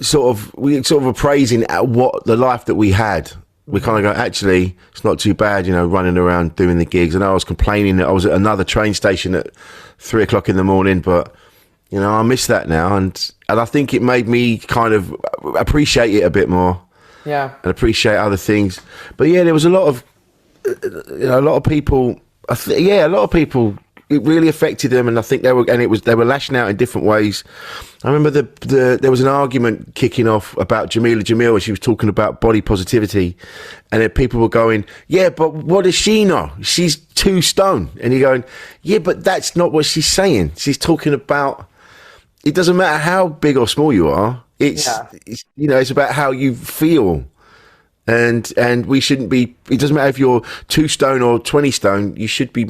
A: sort of appraising at what the life that we had. We kind of go, actually, it's not too bad, you know, running around doing the gigs. And I was complaining that I was at another train station at 3:00 in the morning, but you know, I miss that now. And I think it made me kind of appreciate it a bit more. Yeah. And appreciate other things. But yeah, there was a lot of people, a lot of people, it really affected them. And I think they were lashing out in different ways. I remember there was an argument kicking off about Jamila Jamil, and she was talking about body positivity. And then people were going, yeah, but what does she know? She's 2 stone. And you're going, yeah, but that's not what she's saying. She's talking about, it doesn't matter how big or small you are. It's you know, it's about how you feel, and we shouldn't be. It doesn't matter if you're 2 stone or 20 stone. You should be.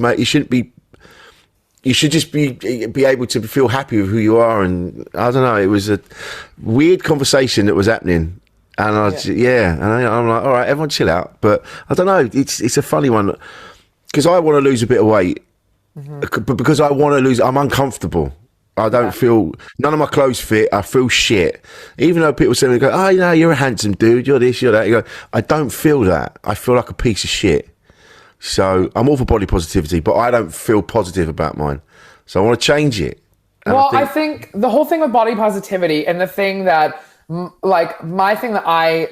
A: You should just be able to feel happy with who you are. And I don't know. It was a weird conversation that was happening, and I'm like, all right, everyone chill out. But I don't know. It's a funny one because I want to lose a bit of weight, but because I want to lose, I'm uncomfortable. I don't feel, none of my clothes fit. I feel shit. Even though people say, they go, oh, you know, you're a handsome dude. You're this, you're that. You go, I don't feel that. I feel like a piece of shit. So I'm all for body positivity, but I don't feel positive about mine. So I want to change it. And
D: I think the whole thing with body positivity and the thing that, like, my thing that I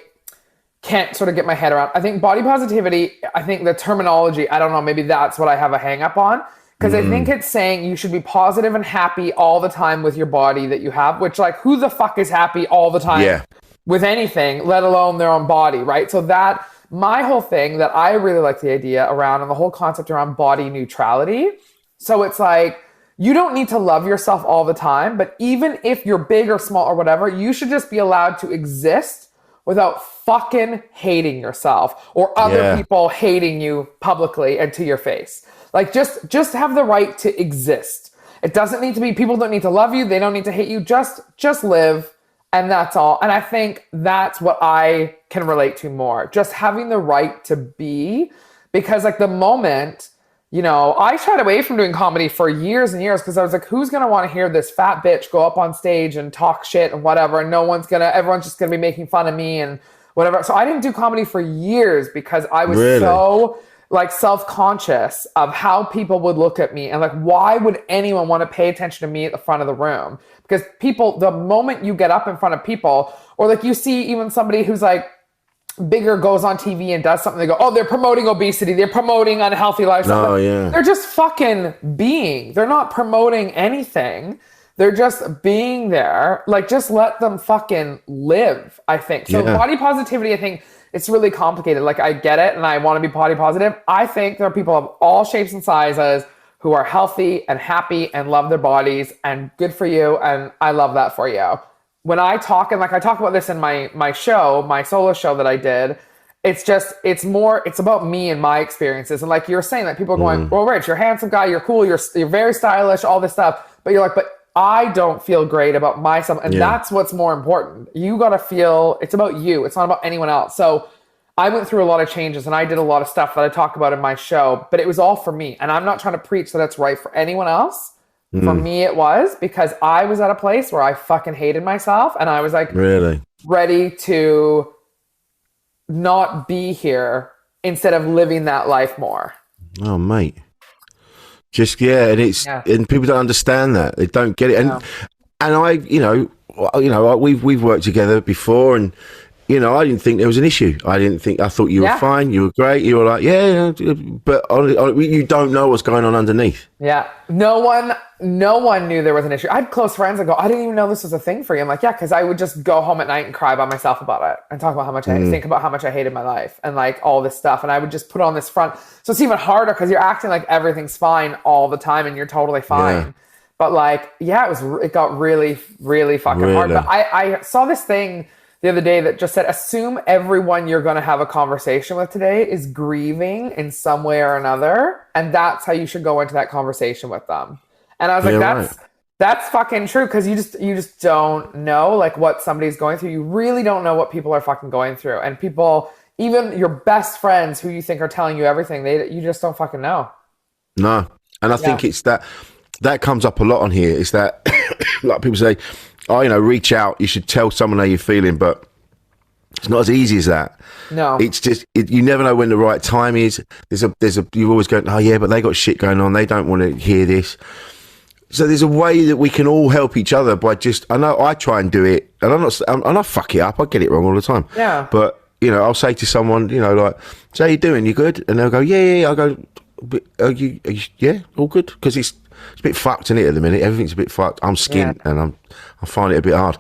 D: can't sort of get my head around, I think body positivity, I think the terminology, I don't know, maybe that's what I have a hang up on. Because I think it's saying you should be positive and happy all the time with your body that you have, which, like, who the fuck is happy all the time with anything, let alone their own body, right? So that, my whole thing that I really like the idea around and the whole concept around body neutrality. So it's like, you don't need to love yourself all the time, but even if you're big or small or whatever, you should just be allowed to exist without fucking hating yourself or other people hating you publicly and to your face. Like, just have the right to exist. It doesn't need to be, people don't need to love you. They don't need to hate you. Just live. And that's all. And I think that's what I can relate to more. Just having the right to be, because like the moment you know, I shied away from doing comedy for years and years because I was like, who's going to want to hear this fat bitch go up on stage and talk shit and whatever? And everyone's just going to be making fun of me and whatever. So I didn't do comedy for years because I was so like self-conscious of how people would look at me and like, why would anyone want to pay attention to me at the front of the room? Because people, the moment you get up in front of people, or like you see even somebody who's like bigger goes on TV and does something, they go, oh, they're promoting obesity, they're promoting unhealthy lifestyle.
A: Oh, yeah.
D: They're just fucking being. They're not promoting anything. They're just being there. Like, just let them fucking live, I think. So body positivity, I think it's really complicated. Like, I get it and I want to be body positive. I think there are people of all shapes and sizes who are healthy and happy and love their bodies, and good for you. And I love that for you. When I talk, and like I talk about this in my show, my solo show that I did, it's about me and my experiences. And like you're saying, that people are going, well, Rich, you're a handsome guy, you're cool, you're very stylish, all this stuff. But you're like, but I don't feel great about myself. And that's what's more important. You got to feel, it's about you. It's not about anyone else. So I went through a lot of changes and I did a lot of stuff that I talk about in my show, but it was all for me. And I'm not trying to preach that it's right for anyone else. For me, it was because I was at a place where I fucking hated myself and I was like, ready to not be here instead of living that life more.
A: Oh, mate. Just, and people don't understand that. They don't get it. And I, we've worked together before, and you know, I didn't think there was an issue. I thought you were fine. You were great. You were like, but you don't know what's going on underneath. Yeah.
D: No one knew there was an issue. I had close friends that go, I didn't even know this was a thing for you. I'm like, yeah, because I would just go home at night and cry by myself about it and talk about how much I think about how much I hated my life and like all this stuff. And I would just put on this front. So it's even harder because you're acting like everything's fine all the time and you're totally fine. Yeah. But like, it got really, really fucking hard. But I saw this thing the other day that just said, assume everyone you're going to have a conversation with today is grieving in some way or another. And that's how you should go into that conversation with them. And I was like, that's fucking true. Cause you just don't know like what somebody's going through. You really don't know what people are fucking going through. And people, even your best friends who you think are telling you everything, you just don't fucking know.
A: No. And I think it's that comes up a lot on here. Is that like people say, oh, reach out. You should tell someone how you're feeling, but it's not as easy as that.
D: No,
A: it's just you never know when the right time is. You always go, oh yeah, but they got shit going on. They don't want to hear this. So there's a way that we can all help each other by just. I know I try and do it, and I fuck it up. I get it wrong all the time.
D: Yeah,
A: but I'll say to someone, like, so how you doing? You good? And they'll go, yeah. I go, are you yeah, all good? Because it's a bit fucked in it at the minute. Everything's a bit fucked. I'm skint and I find it a bit hard.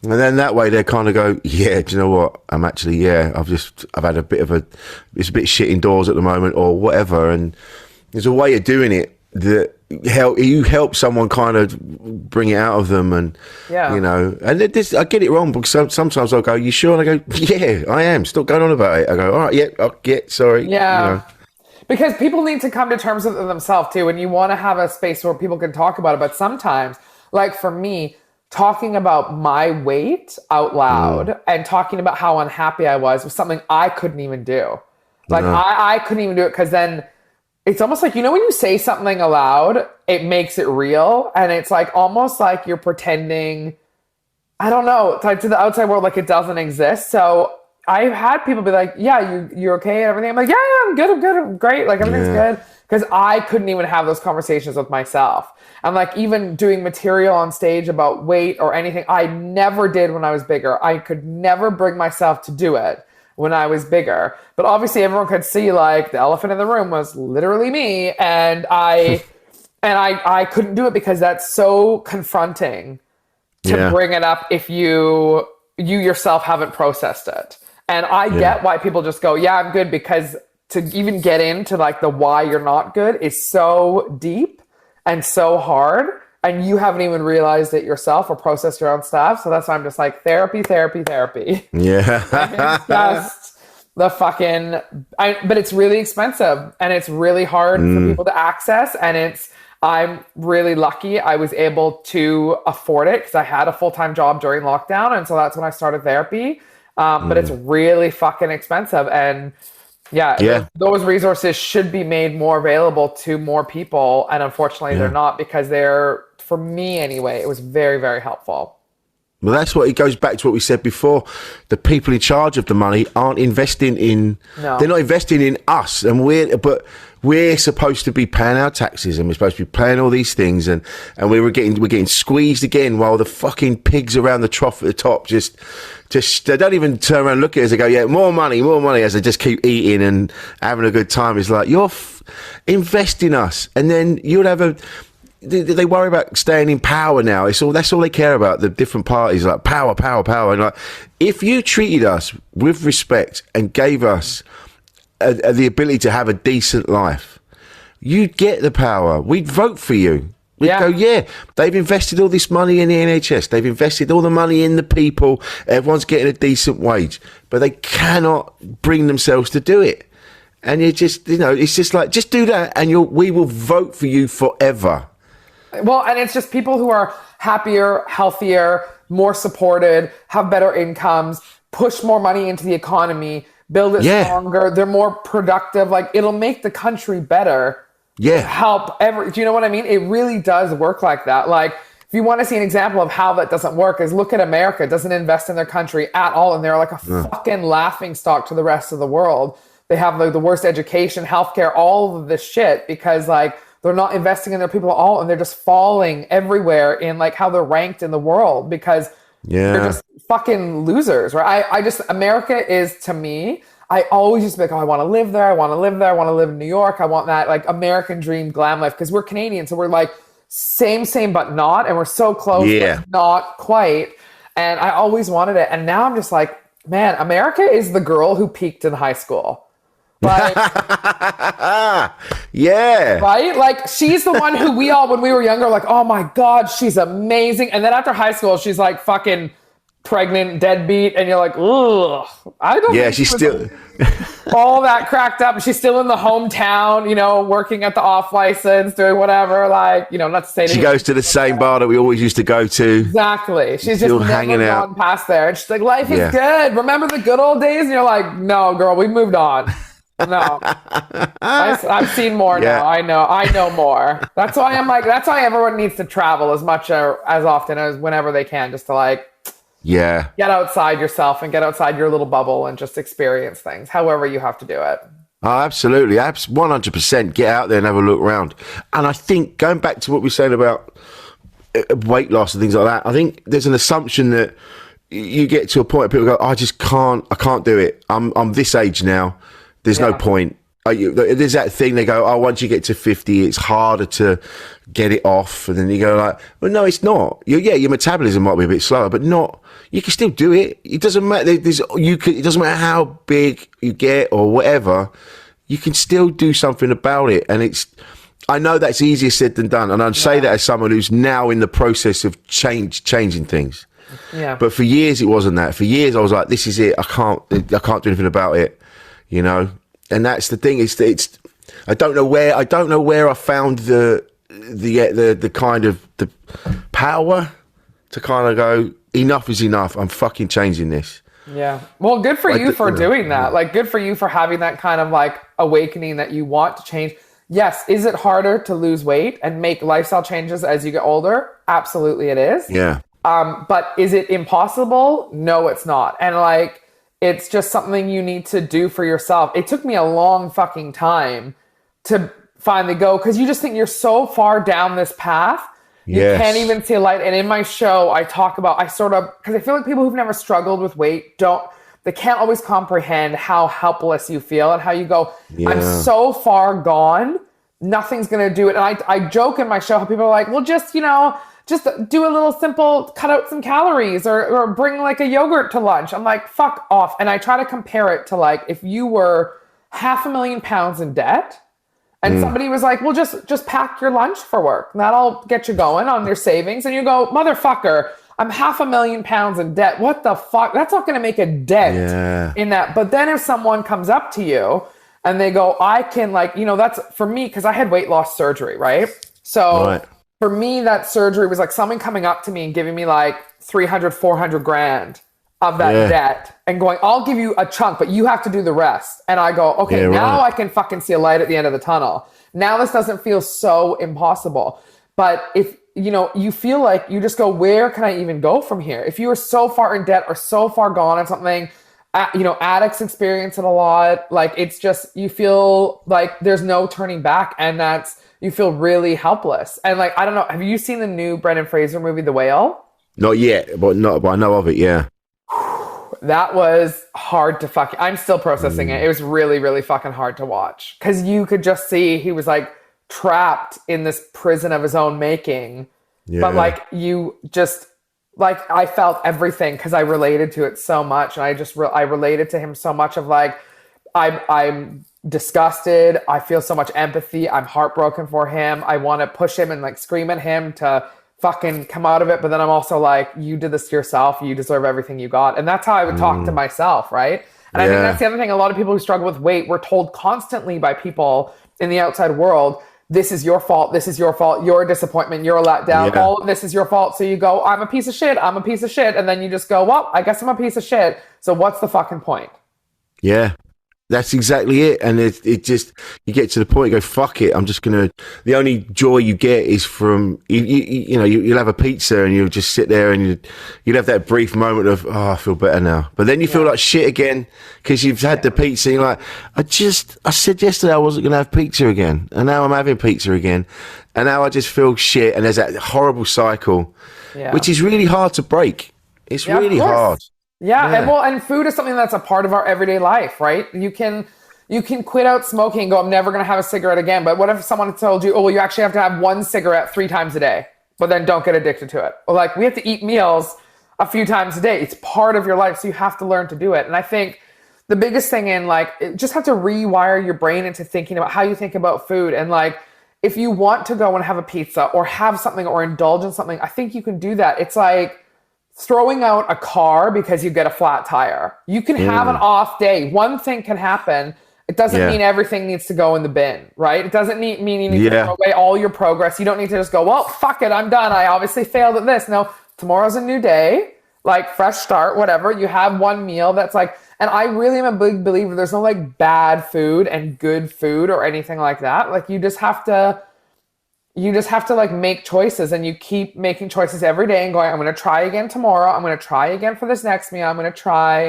A: And then that way they kind of go, yeah, do you know what? I'm actually, I've had it's a bit shit indoors at the moment or whatever. And there's a way of doing it that you help someone kind of bring it out of them. And, and I get it wrong because sometimes I'll go, you sure? And I go, yeah, I am. Stop going on about it. I go, all right, sorry.
D: Yeah. Because people need to come to terms with it themselves too. And you want to have a space where people can talk about it. But sometimes, like for me, talking about my weight out loud and talking about how unhappy I was something I couldn't even do. Like I couldn't even do it because then it's almost like, when you say something aloud, it makes it real. And it's like almost like you're pretending, I don't know, like to the outside world, like it doesn't exist. So I've had people be like, yeah, you're okay and everything. I'm like, yeah, I'm good, I'm great. Like everything's good. Because I couldn't even have those conversations with myself. And like even doing material on stage about weight or anything, I never did when I was bigger. I could never bring myself to do it when I was bigger. But obviously everyone could see like the elephant in the room was literally me. And I couldn't do it because that's so confronting to bring it up if you yourself haven't processed it. And I get why people just go, yeah, I'm good, because to even get into like the why you're not good is so deep and so hard. And you haven't even realized it yourself or processed your own stuff. So that's why I'm just like, therapy.
A: Yeah.
D: It's just the fucking, but it's really expensive and it's really hard for people to access. And I'm really lucky I was able to afford it because I had a full-time job during lockdown. And so that's when I started therapy. But it's really fucking expensive. And Yeah,
A: Yeah.
D: those resources should be made more available to more people, and unfortunately, they're not because they're, for me anyway, it was very, very helpful.
A: Well, that's what it goes back to what we said before. The people in charge of the money aren't investing in.
D: No.
A: They're not investing in us, and we're supposed to be paying our taxes, and we're supposed to be paying all these things, and we're getting squeezed again while the fucking pigs around the trough at the top just they don't even turn around and look at us and go, yeah, more money, as they just keep eating and having a good time. It's like, invest in us, and then you'll have they worry about staying in power now. That's all they care about. The different parties, like power. And like, if you treated us with respect and gave us the ability to have a decent life, you'd get the power. We'd vote for you. We'd go, yeah, they've invested all this money in the NHS. They've invested all the money in the people. Everyone's getting a decent wage, but they cannot bring themselves to do it. And you just, it's just like, just do that, and we will vote for you forever.
D: Well, and it's just people who are happier, healthier, more supported, have better incomes, push more money into the economy, build it stronger. They're more productive. Like, it'll make the country better.
A: Yeah.
D: Help do you know what I mean? It really does work like that. Like, if you want to see an example of how that doesn't work, is look at America. It doesn't invest in their country at all. And they're like a fucking laughing stock to the rest of the world. They have the worst education, healthcare, all of this shit because like they're not investing in their people at all. And they're just falling everywhere in like how they're ranked in the world because they're just fucking losers, right? America is, to me, I always used to be like, oh, I want to live there. I want to live there. I want to live in New York. I want that like American dream glam life because we're Canadian. So we're like same, but not. And we're so close, but not quite. And I always wanted it. And now I'm just like, man, America is the girl who peaked in high school. Like,
A: yeah.
D: Right? Like, she's the one who we all, when we were younger, like, oh my God, she's amazing. And then after high school, she's like fucking pregnant, deadbeat, and you're like, ugh. I don't think
A: she's still
D: all that cracked up. She's still in the hometown, working at the off license, doing whatever. Like, not to say
A: she goes to the same bar that we always used to go to.
D: Exactly. She's
A: still
D: just
A: hanging
D: never
A: out
D: gone past there. And she's like, life is good. Remember the good old days? And you're like, no, girl, we moved on. No, I've seen more now. I know more. That's why everyone needs to travel as much or as often as whenever they can, just to like, get outside yourself and get outside your little bubble and just experience things, however you have to do it.
A: Oh, absolutely. 100%. Get out there and have a look around. And I think going back to what we were saying about weight loss and things like that, I think there's an assumption that you get to a point where people go, I can't do it. I'm this age now. There's no point. There's that thing they go, once you get to 50, it's harder to get it off. And then you go like, well, no, it's not. Your metabolism might be a bit slower, but not. You can still do it. It doesn't matter. It doesn't matter how big you get or whatever. You can still do something about it. And I know that's easier said than done. And I'd say that as someone who's now in the process of changing things. Yeah. But for years, it wasn't that. For years, I was like, this is it. I can't do anything about it. And that's the thing. It's I don't know where I found the kind of the power to kind of go, enough is enough. I'm fucking changing this. Yeah.
D: Well, good for you for doing that. Like, good for you for having that kind of like awakening that you want to change. Yes. Is it harder to lose weight and make lifestyle changes as you get older? Absolutely it is.
A: Yeah.
D: But is it impossible? No, it's not. And like, it's just something you need to do for yourself. It took me a long fucking time to finally go, because you just think you're so far down this path. You can't even see a light. And in my show, I talk about, because I feel like people who've never struggled with weight they can't always comprehend how helpless you feel and how you go, I'm so far gone, nothing's going to do it. And I joke in my show how people are like, well, just do a little simple, cut out some calories or bring like a yogurt to lunch. I'm like, fuck off. And I try to compare it to like, if you were 500,000 pounds in debt and somebody was like, well, just pack your lunch for work. That'll get you going on your savings. And you go, motherfucker, I'm 500,000 pounds in debt. What the fuck? That's not going to make a dent in that. But then if someone comes up to you and they go, I can like, that's for me, because I had weight loss surgery, right? So for me, that surgery was like someone coming up to me and giving me like 300, 400 grand of that debt and going, I'll give you a chunk, but you have to do the rest. And I go, okay, now I can fucking see a light at the end of the tunnel. Now this doesn't feel so impossible. But if, you feel like you just go, where can I even go from here? If you are so far in debt or so far gone on something, addicts experience it a lot. Like, it's just, you feel like there's no turning back, and you feel really helpless. And like, I don't know, have you seen the new Brendan Fraser movie, The Whale?
A: Not yet, but I know of it, yeah.
D: That was hard to I'm still processing it. It was really, really fucking hard to watch. Because you could just see he was like trapped in this prison of his own making. Yeah. But like, you just, like, I felt everything because I related to it so much. And I related to him so much of like, I'm disgusted. I feel so much empathy. I'm heartbroken for him. I want to push him and like scream at him to fucking come out of it. But then I'm also like, you did this to yourself. You deserve everything you got. And that's how I would talk to myself, right? And I think that's the other thing. A lot of people who struggle with weight, we're told constantly by people in the outside world, this is your fault. This is your fault. You're a disappointment. You're a letdown. All of this is your fault. So you go, I'm a piece of shit. I'm a piece of shit. And then you just go, well, I guess I'm a piece of shit. So what's the fucking point? Yeah.
A: That's exactly it. And it just, you get to the point, you go, fuck it. I'm just going to, the only joy you get is from, you'll have a pizza and you'll just sit there and you'd have that brief moment of, oh, I feel better now. But then you feel like shit again because you've had the pizza and you're like, I said yesterday I wasn't going to have pizza again. And now I'm having pizza again. And now I just feel shit. And there's that horrible cycle, which is really hard to break. It's really hard.
D: Yeah. And food is something that's a part of our everyday life, right? You can quit out smoking and go, I'm never going to have a cigarette again. But what if someone told you, oh, well, you actually have to have one cigarette 3 times a day, but then don't get addicted to it? Or like, we have to eat meals a few times a day. It's part of your life. So you have to learn to do it. And I think the biggest thing just have to rewire your brain into thinking about how you think about food. And like, if you want to go and have a pizza or have something or indulge in something, I think you can do that. It's like throwing out a car because you get a flat tire. You can have an off day. One thing can happen. It doesn't mean everything needs to go in the bin, right? It doesn't mean you need to throw away all your progress. You don't need to just go, well, fuck it, I'm done. I obviously failed at this. No, tomorrow's a new day, like fresh start, whatever. You have one meal that's like, and I really am a big believer there's no like bad food and good food or anything like that. Like, you just have to like make choices, and you keep making choices every day and going, I'm going to try again tomorrow. I'm going to try again for this next meal. I'm going to try.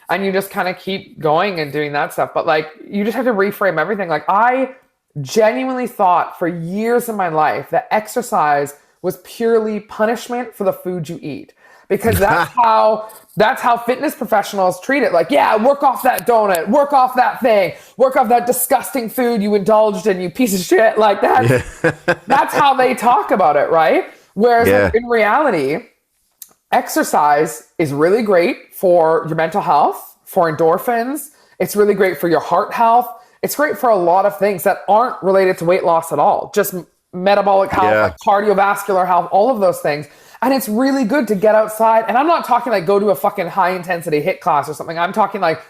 D: And you just kind of keep going and doing that stuff. But like, you just have to reframe everything. Like, I genuinely thought for years in my life that exercise was purely punishment for the food you eat. Because that's how fitness professionals treat it. Like, work off that donut, work off that thing, work off that disgusting food you indulged in, you piece of shit. Like that. That's how they talk about it, right? Whereas like, in reality, exercise is really great for your mental health, for endorphins. It's really great for your heart health. It's great for a lot of things that aren't related to weight loss at all. Just metabolic health, like cardiovascular health, all of those things. And it's really good to get outside. And I'm not talking like go to a fucking high intensity HIIT class or something. I'm talking like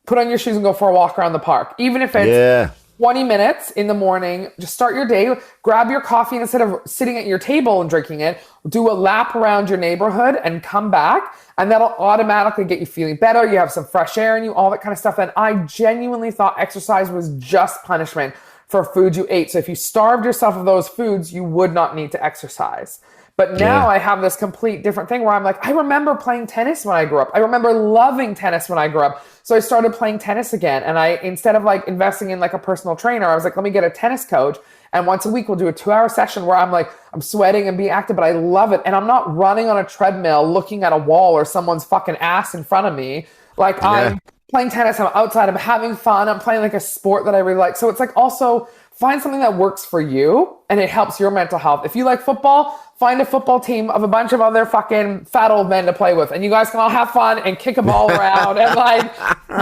D: put on your shoes and go for a walk around the park. Even if it's 20 minutes in the morning, just start your day, grab your coffee, and instead of sitting at your table and drinking it, do a lap around your neighborhood and come back. And that'll automatically get you feeling better. You have some fresh air in you, all that kind of stuff. And I genuinely thought exercise was just punishment for food you ate. So if you starved yourself of those foods, you would not need to exercise. But now I have this complete different thing where I'm like, I remember playing tennis when I grew up. I remember loving tennis when I grew up. So I started playing tennis again. And instead of like investing in like a personal trainer, I was like, let me get a tennis coach. And once a week, we'll do a 2-hour session where I'm sweating and being active, but I love it. And I'm not running on a treadmill looking at a wall or someone's fucking ass in front of me. Like I'm playing tennis, I'm outside, I'm having fun. I'm playing like a sport that I really like. So it's like also find something that works for you and it helps your mental health. If you like football, find a football team of a bunch of other fucking fat old men to play with. And you guys can all have fun and kick a ball around. And like,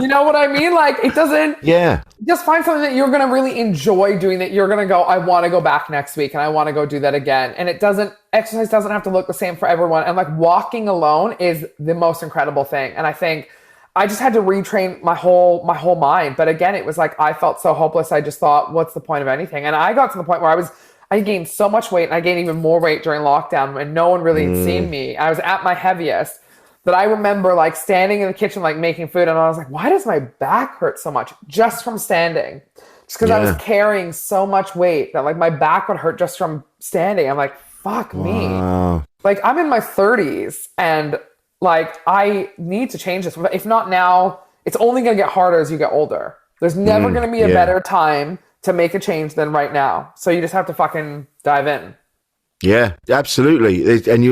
D: you know what I mean? Like it doesn't, just find something that you're going to really enjoy doing, that you're going to go, I want to go back next week and I want to go do that again. And exercise doesn't have to look the same for everyone. And like walking alone is the most incredible thing. And I think I just had to retrain my whole mind. But again, it was like, I felt so hopeless. I just thought, what's the point of anything? And I got to the point where I gained so much weight, and I gained even more weight during lockdown when no one really had seen me. I was at my heaviest. that I remember like standing in the kitchen, like making food. And I was like, why does my back hurt so much just from standing? Just because I was carrying so much weight that like my back would hurt just from standing. I'm like, fuck me. Like I'm in my 30s and like I need to change this. If not now, it's only going to get harder as you get older. There's never going to be a better time to make a change than right now. So you just have to fucking dive in.
A: Yeah, absolutely. And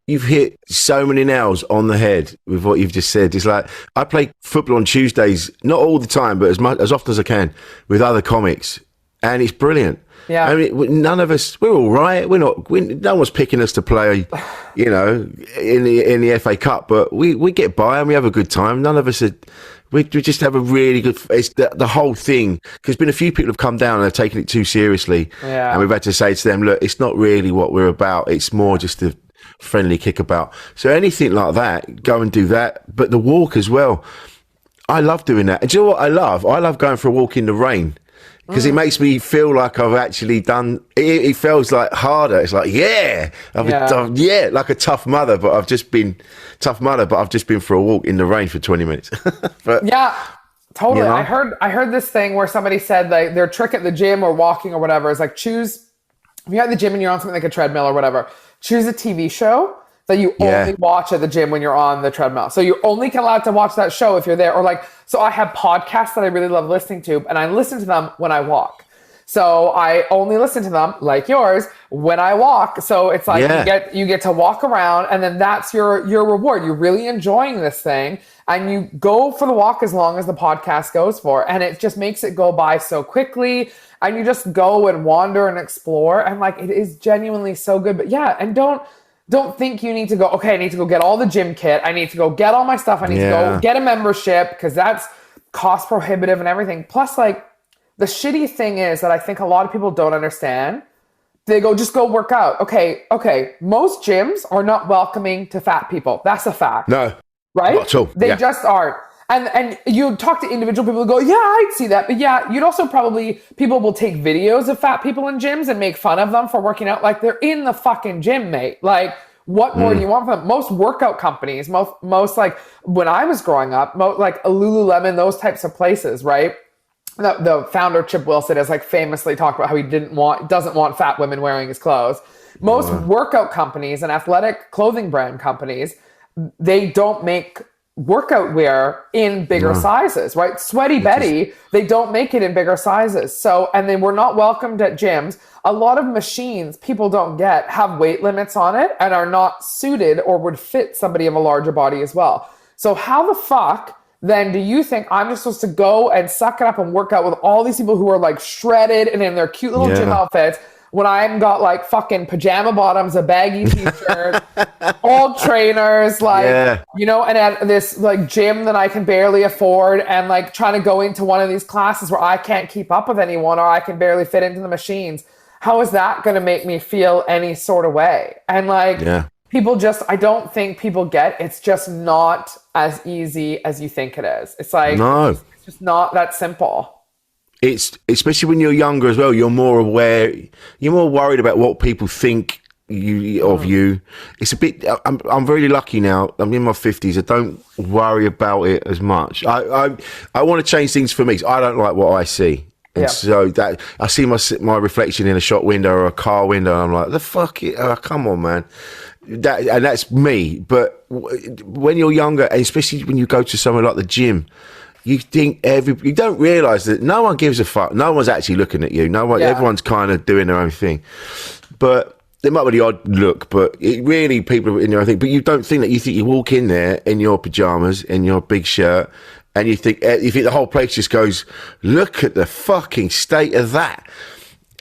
A: you've hit so many nails on the head with what you've just said. It's like I play football on Tuesdays, not all the time, but as often as I can with other comics, and it's brilliant.
D: Yeah,
A: I mean, none of us, we're all right. No one's picking us to play, you know, in the FA Cup, but we get by and we have a good time. None of us are. We just have a really good. It's the whole thing. Because there's been a few people have come down and have taken it too seriously, and we've had to say to them, "Look, it's not really what we're about. It's more just a friendly kickabout." So anything like that, go and do that. But the walk as well, I love doing that. And do you know what I love? I love going for a walk in the rain. Because it makes me feel like I've actually done. It feels like harder. It's like, like a tough mother, but I've just been for a walk in the rain for 20 minutes. But,
D: yeah, totally.
A: You know?
D: I heard this thing where somebody said like their trick at the gym or walking or whatever is like if you're at the gym and you're on something like a treadmill or whatever, choose a TV show that you only watch at the gym when you're on the treadmill. So you're only allowed to watch that show if you're there. Or like, so I have podcasts that I really love listening to, and I listen to them when I walk. So I only listen to them, like yours, when I walk. So it's like you get to walk around, and then that's your reward. You're really enjoying this thing, and you go for the walk as long as the podcast goes for, and it just makes it go by so quickly. And you just go and wander and explore, and like it is genuinely so good. But yeah, and don't think you need to go, okay, I need to go get all the gym kit. I need to go get all my stuff. I need to go get a membership because that's cost prohibitive and everything. Plus, like, the shitty thing is that I think a lot of people don't understand. They go, just go work out. Okay. Most gyms are not welcoming to fat people. That's a fact.
A: No.
D: Right?
A: Not at all.
D: They just aren't. And you talk to individual people and go, yeah, I'd see that. But yeah, you'd also people will take videos of fat people in gyms and make fun of them for working out. Like, they're in the fucking gym, mate. Like, what more do you want from them? Most workout companies, most like when I was growing up, like Lululemon, those types of places, right? The founder, Chip Wilson, has like famously talked about how he doesn't want fat women wearing his clothes. Most workout companies and athletic clothing brand companies, they don't make workout wear in bigger sizes, right? Sweaty Betty, they don't make it in bigger sizes. So, and they were not welcomed at gyms. A lot of machines people don't get have weight limits on it and are not suited or would fit somebody of a larger body as well. So how the fuck then do you think I'm just supposed to go and suck it up and work out with all these people who are like shredded and in their cute little gym outfits when I've got like fucking pajama bottoms, a baggy t-shirt, old trainers, like, you know, and at this like gym that I can barely afford, and like trying to go into one of these classes where I can't keep up with anyone or I can barely fit into the machines. How is that going to make me feel any sort of way? And like, people just, I don't think people get, it's just not as easy as you think it is. It's like, it's just not that simple.
A: It's especially when you're younger as well. You're more aware. You're more worried about what people think of you. It's a bit. I'm very lucky now. I'm in my 50s. I don't worry about it as much. I want to change things for me. I don't like what I see, and so that I see my reflection in a shop window or a car window, and I'm like, the fuck it. Come on, man. That's me. But when you're younger, and especially when you go to somewhere like the gym, you think you don't realise that no one gives a fuck. No one's actually looking at you. Everyone's kind of doing their own thing. But there might be the odd look, but people are in their own thing. But you don't think that. You think you walk in there in your pajamas, in your big shirt, and you think the whole place just goes, look at the fucking state of that.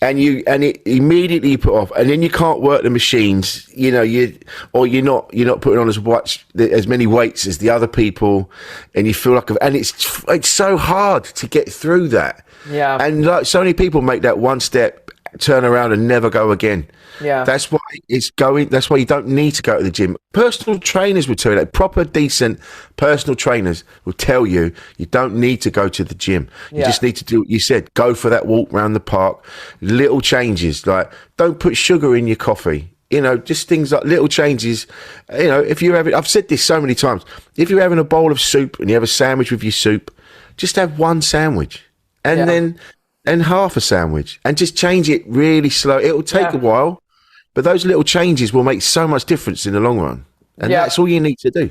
A: And it immediately put off, and then you can't work the machines, you know, you're not putting on as many weights as the other people, and you feel like, and it's so hard to get through that. Yeah. And like so many people make that one step, turn around, and never go again. Yeah. That's why that's why you don't need to go to the gym. Personal trainers will tell you that. Proper, decent personal trainers will tell you don't need to go to the gym. You just need to do what you said. Go for that walk around the park. Little changes, like don't put sugar in your coffee. just things like little changes. If you're having, I've said this so many times, if you're having a bowl of soup and you have a sandwich with your soup, just have one sandwich and then half a sandwich and just change it really slow. It'll take a while, but those little changes will make so much difference in the long run. And that's all you need to do.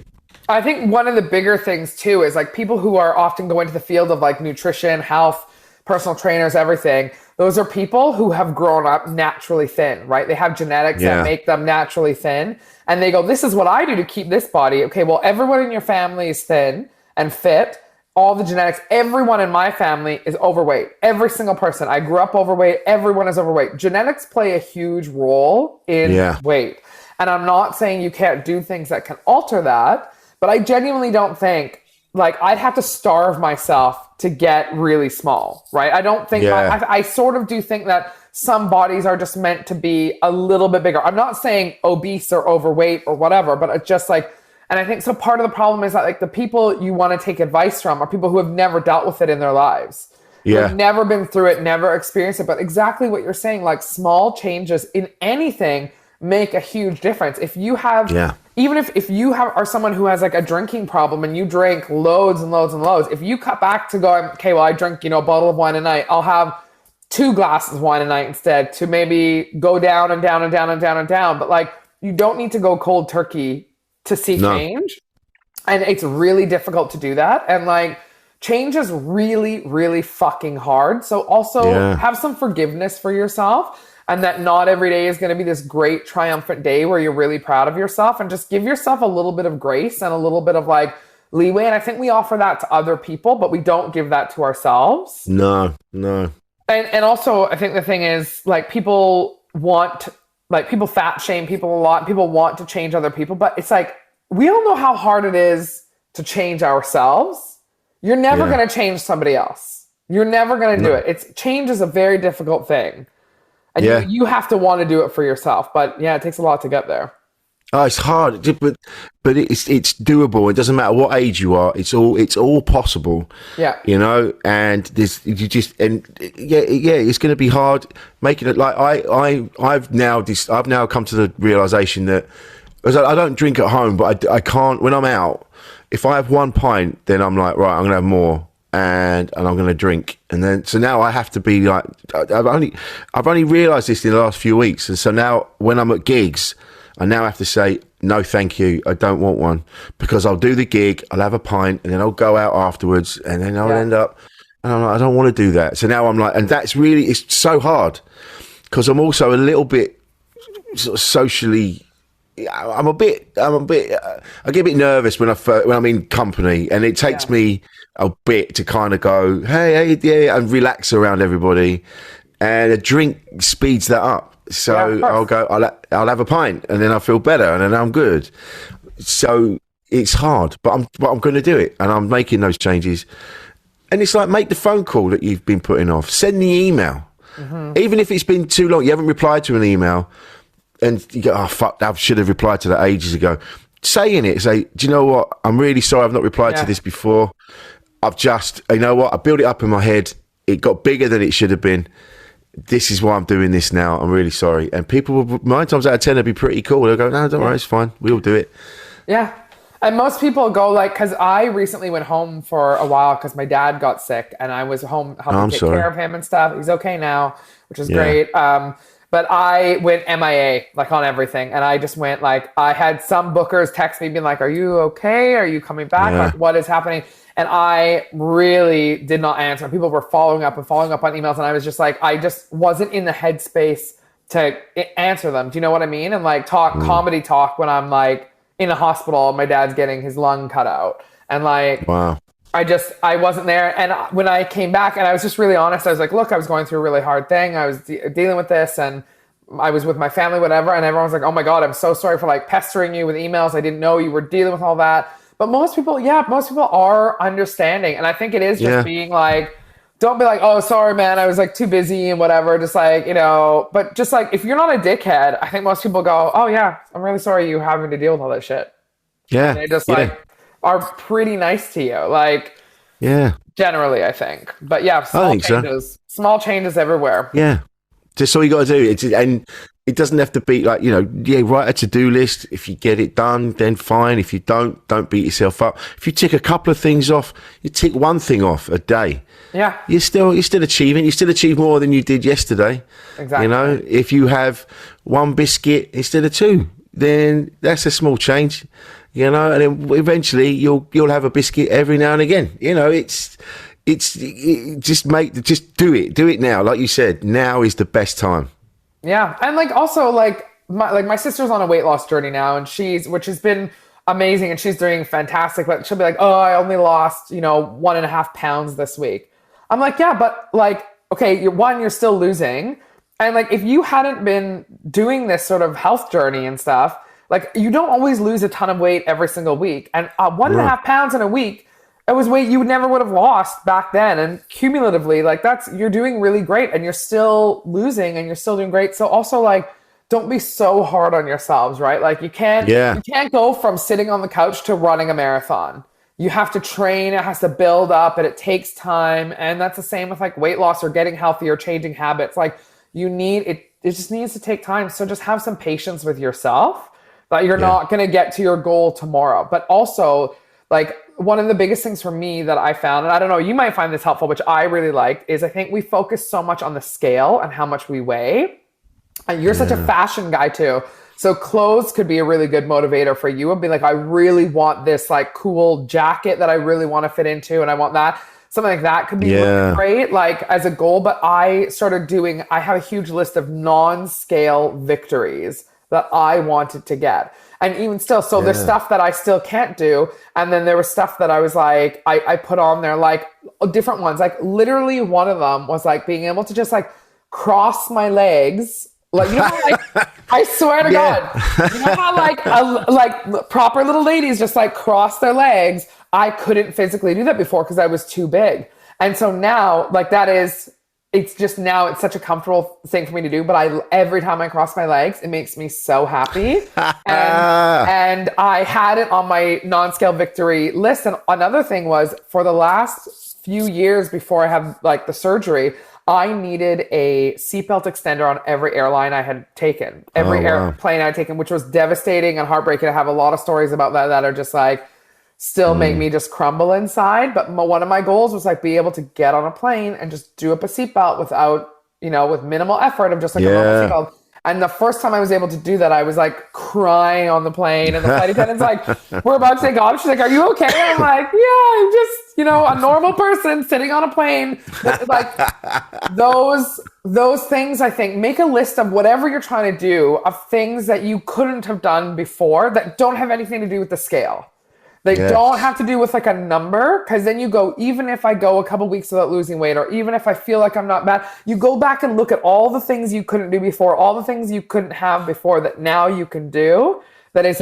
D: I think one of the bigger things too is like people who are often going to the field of like nutrition, health, personal trainers, everything. Those are people who have grown up naturally thin, right? They have genetics that make them naturally thin. And they go, this is what I do to keep this body. Okay, well, everyone in your family is thin and fit. All the genetics, everyone in my family is overweight. Every single person. I grew up overweight. Everyone is overweight. Genetics play a huge role in weight. And I'm not saying you can't do things that can alter that, but I genuinely don't think, like, I'd have to starve myself to get really small, right? I don't think, I sort of do think that some bodies are just meant to be a little bit bigger. I'm not saying obese or overweight or whatever, but it's just like, and I think so part of the problem is that like the people you want to take advice from are people who have never dealt with it in their lives. Who've never been through it, never experienced it. But exactly what you're saying, like small changes in anything make a huge difference. If you have, even if you are someone who has like a drinking problem and you drink loads and loads and loads, if you cut back to going, okay, well, I drink, a bottle of wine a night, I'll have 2 glasses of wine a night instead, to maybe go down and down and down and down and down. But like, you don't need to go cold turkey to see change. And it's really difficult to do that. And like, change is really, really fucking hard. So also have some forgiveness for yourself. And that not every day is going to be this great triumphant day where you're really proud of yourself, and just give yourself a little bit of grace and a little bit of like leeway. And I think we offer that to other people, but we don't give that to ourselves.
A: No.
D: And also I think the thing is like people fat shame people a lot. People want to change other people, but it's like, we don't know how hard it is to change ourselves. You're never going to change somebody else. You're never going to do it. Change is a very difficult thing. And you have to want to do it for yourself. But it takes a lot to get there.
A: Oh, it's hard, but it's doable. It doesn't matter what age you are. It's all possible. Yeah. And this it's going to be hard making it. Like I've now come to the realization that I don't drink at home, but I can't when I'm out. If I have 1 pint, then I'm like, right, I'm going to have more. And I'm going to drink, and then so now I have to be like, I've only realised this in the last few weeks, and so now when I'm at gigs, I now have to say no, thank you, I don't want one, because I'll do the gig, I'll have a pint, and then I'll go out afterwards, and then I'll end up, and I'm like, I don't want to do that. So now I'm like, and that's really, it's so hard because I'm also a little bit sort of socially. I get a bit nervous when I'm in company, and it takes me a bit to kind of go, hey, and relax around everybody, and a drink speeds that up. So I'll have a pint, and then I feel better, and then I'm good. So it's hard, but I'm going to do it, and I'm making those changes. And it's like, make the phone call that you've been putting off, send the email, even if it's been too long, you haven't replied to an email. And you go, oh, fuck, I should have replied to that ages ago. Say, do you know what? I'm really sorry I've not replied to this before. I built it up in my head. It got bigger than it should have been. This is why I'm doing this now. I'm really sorry. And people, 9 times out of 10, they'd be pretty cool. They'll go, no, don't worry, it's fine. We'll do it. Yeah.
D: And most people go like, because I recently went home for a while because my dad got sick, and I was home helping take care of him and stuff. He's okay now, which is great. But I went MIA, like on everything. And I just went like, I had some bookers text me being like, are you okay? Are you coming back? Like, what is happening? And I really did not answer. People were following up on emails. And I was just like, I just wasn't in the headspace to answer them. Do you know what I mean? And like comedy talk when I'm like in a hospital, my dad's getting his lung cut out. And like, I wasn't there. And when I came back, and I was just really honest, I was like, look, I was going through a really hard thing. I was dealing with this, and I was with my family, whatever. And everyone was like, oh my God, I'm so sorry for like pestering you with emails. I didn't know you were dealing with all that. But most people are understanding. And I think it is just being like, don't be like, oh, sorry, man, I was like too busy and whatever. Just like, but just like, if you're not a dickhead, I think most people go, oh yeah, I'm really sorry you having to deal with all that shit. Yeah. And they just are pretty nice to you. Like, generally, I think. But small changes. So. Small changes everywhere.
A: Yeah. Just all you got to do. And it doesn't have to be like, write a to-do list. If you get it done, then fine. If you don't beat yourself up. If you tick a couple of things off, you tick one thing off a day.
D: Yeah.
A: You're still achieving. You still achieve more than you did yesterday.
D: Exactly.
A: If you have one biscuit instead of two, then that's a small change. And then eventually you'll have a biscuit every now and again. Just do it now. Like you said, now is the best time.
D: Yeah. And also my sister's on a weight loss journey now, and which has been amazing, and she's doing fantastic, but she'll be like, oh, I only lost, 1.5 pounds this week. I'm like, yeah, but okay, you're still losing. And if you hadn't been doing this sort of health journey and stuff, you don't always lose a ton of weight every single week. And 1.5 pounds in a week, it was weight you never would have lost back then. And cumulatively, you're doing really great, and you're still losing, and you're still doing great. So also don't be so hard on yourselves, right? You can't go from sitting on the couch to running a marathon. You have to train, it has to build up, and it takes time. And that's the same with weight loss or getting healthy or changing habits. It just needs to take time. So just have some patience with yourself, that you're not going to get to your goal tomorrow. But also, one of the biggest things for me that I found, and I don't know, you might find this helpful, which I really liked, is I think we focus so much on the scale and how much we weigh. And you're such a fashion guy too. So clothes could be a really good motivator for you. It'd be I really want this cool jacket that I really want to fit into, and I want that. Something like that could be really great, as a goal. But I have a huge list of non-scale victories that I wanted to get. And even still, so there's stuff that I still can't do. And then there was stuff that I was I put on there, different ones. Literally one of them was being able to just cross my legs. I swear to God, you know how proper little ladies just cross their legs. I couldn't physically do that before because I was too big. And so now it's such a comfortable thing for me to do, but every time I cross my legs, it makes me so happy. and I had it on my non-scale victory list. And another thing was, for the last few years before I had the surgery, I needed a seatbelt extender on every airline I had taken, airplane I had taken, which was devastating and heartbreaking. I have a lot of stories about that are just still make me just crumble inside. But one of my goals was be able to get on a plane and just do up a seatbelt without, with minimal effort of just a normal seatbelt. And the first time I was able to do that, I was crying on the plane, and the flight attendant's we're about to take off. She's are you okay? I'm yeah, I'm just, a normal person sitting on a plane. Those things, I think, make a list of whatever you're trying to do, of things that you couldn't have done before that don't have anything to do with the scale. They don't have to do with a number, because then you go, even if I go a couple weeks without losing weight, or even if I feel I'm not bad, you go back and look at all the things you couldn't do before, all the things you couldn't have before that now you can do. That is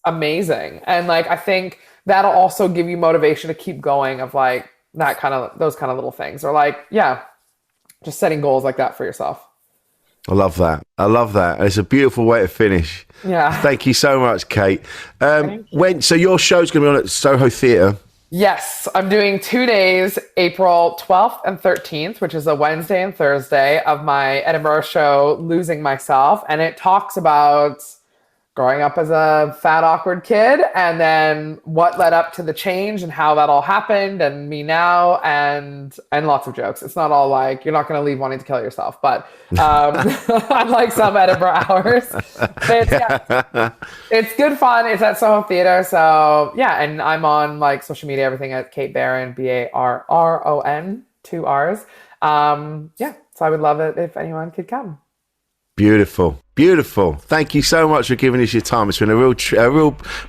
D: amazing. And I think that'll also give you motivation to keep going, of those kind of little things, or just setting goals like that for yourself.
A: I love that. It's a beautiful way to finish.
D: Yeah.
A: Thank you so much, Kate. So your show's going to be on at Soho Theatre?
D: Yes, I'm doing 2 days, April 12th and 13th, which is a Wednesday and Thursday, of my Edinburgh show, Losing Myself. And it talks about growing up as a fat, awkward kid, and then what led up to the change and how that all happened, and me now, and lots of jokes. It's not all you're not going to leave wanting to kill yourself, but unlike some Edinburgh hours. It's good fun. It's at Soho Theatre. So and I'm on social media, everything at Kate Barron, Barron, 2 R's. So I would love it if anyone could come.
A: Beautiful. Thank you so much for giving us your time. It's been a real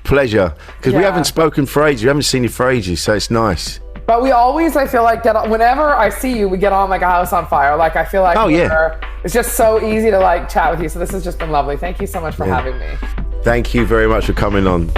A: pleasure, because we haven't spoken for ages. We haven't seen you for ages, so it's nice.
D: But we always, I feel get on, whenever I see you, we get on like a house on fire. I feel it's just so easy to chat with you. So this has just been lovely. Thank you so much for having me.
A: Thank you very much for coming on.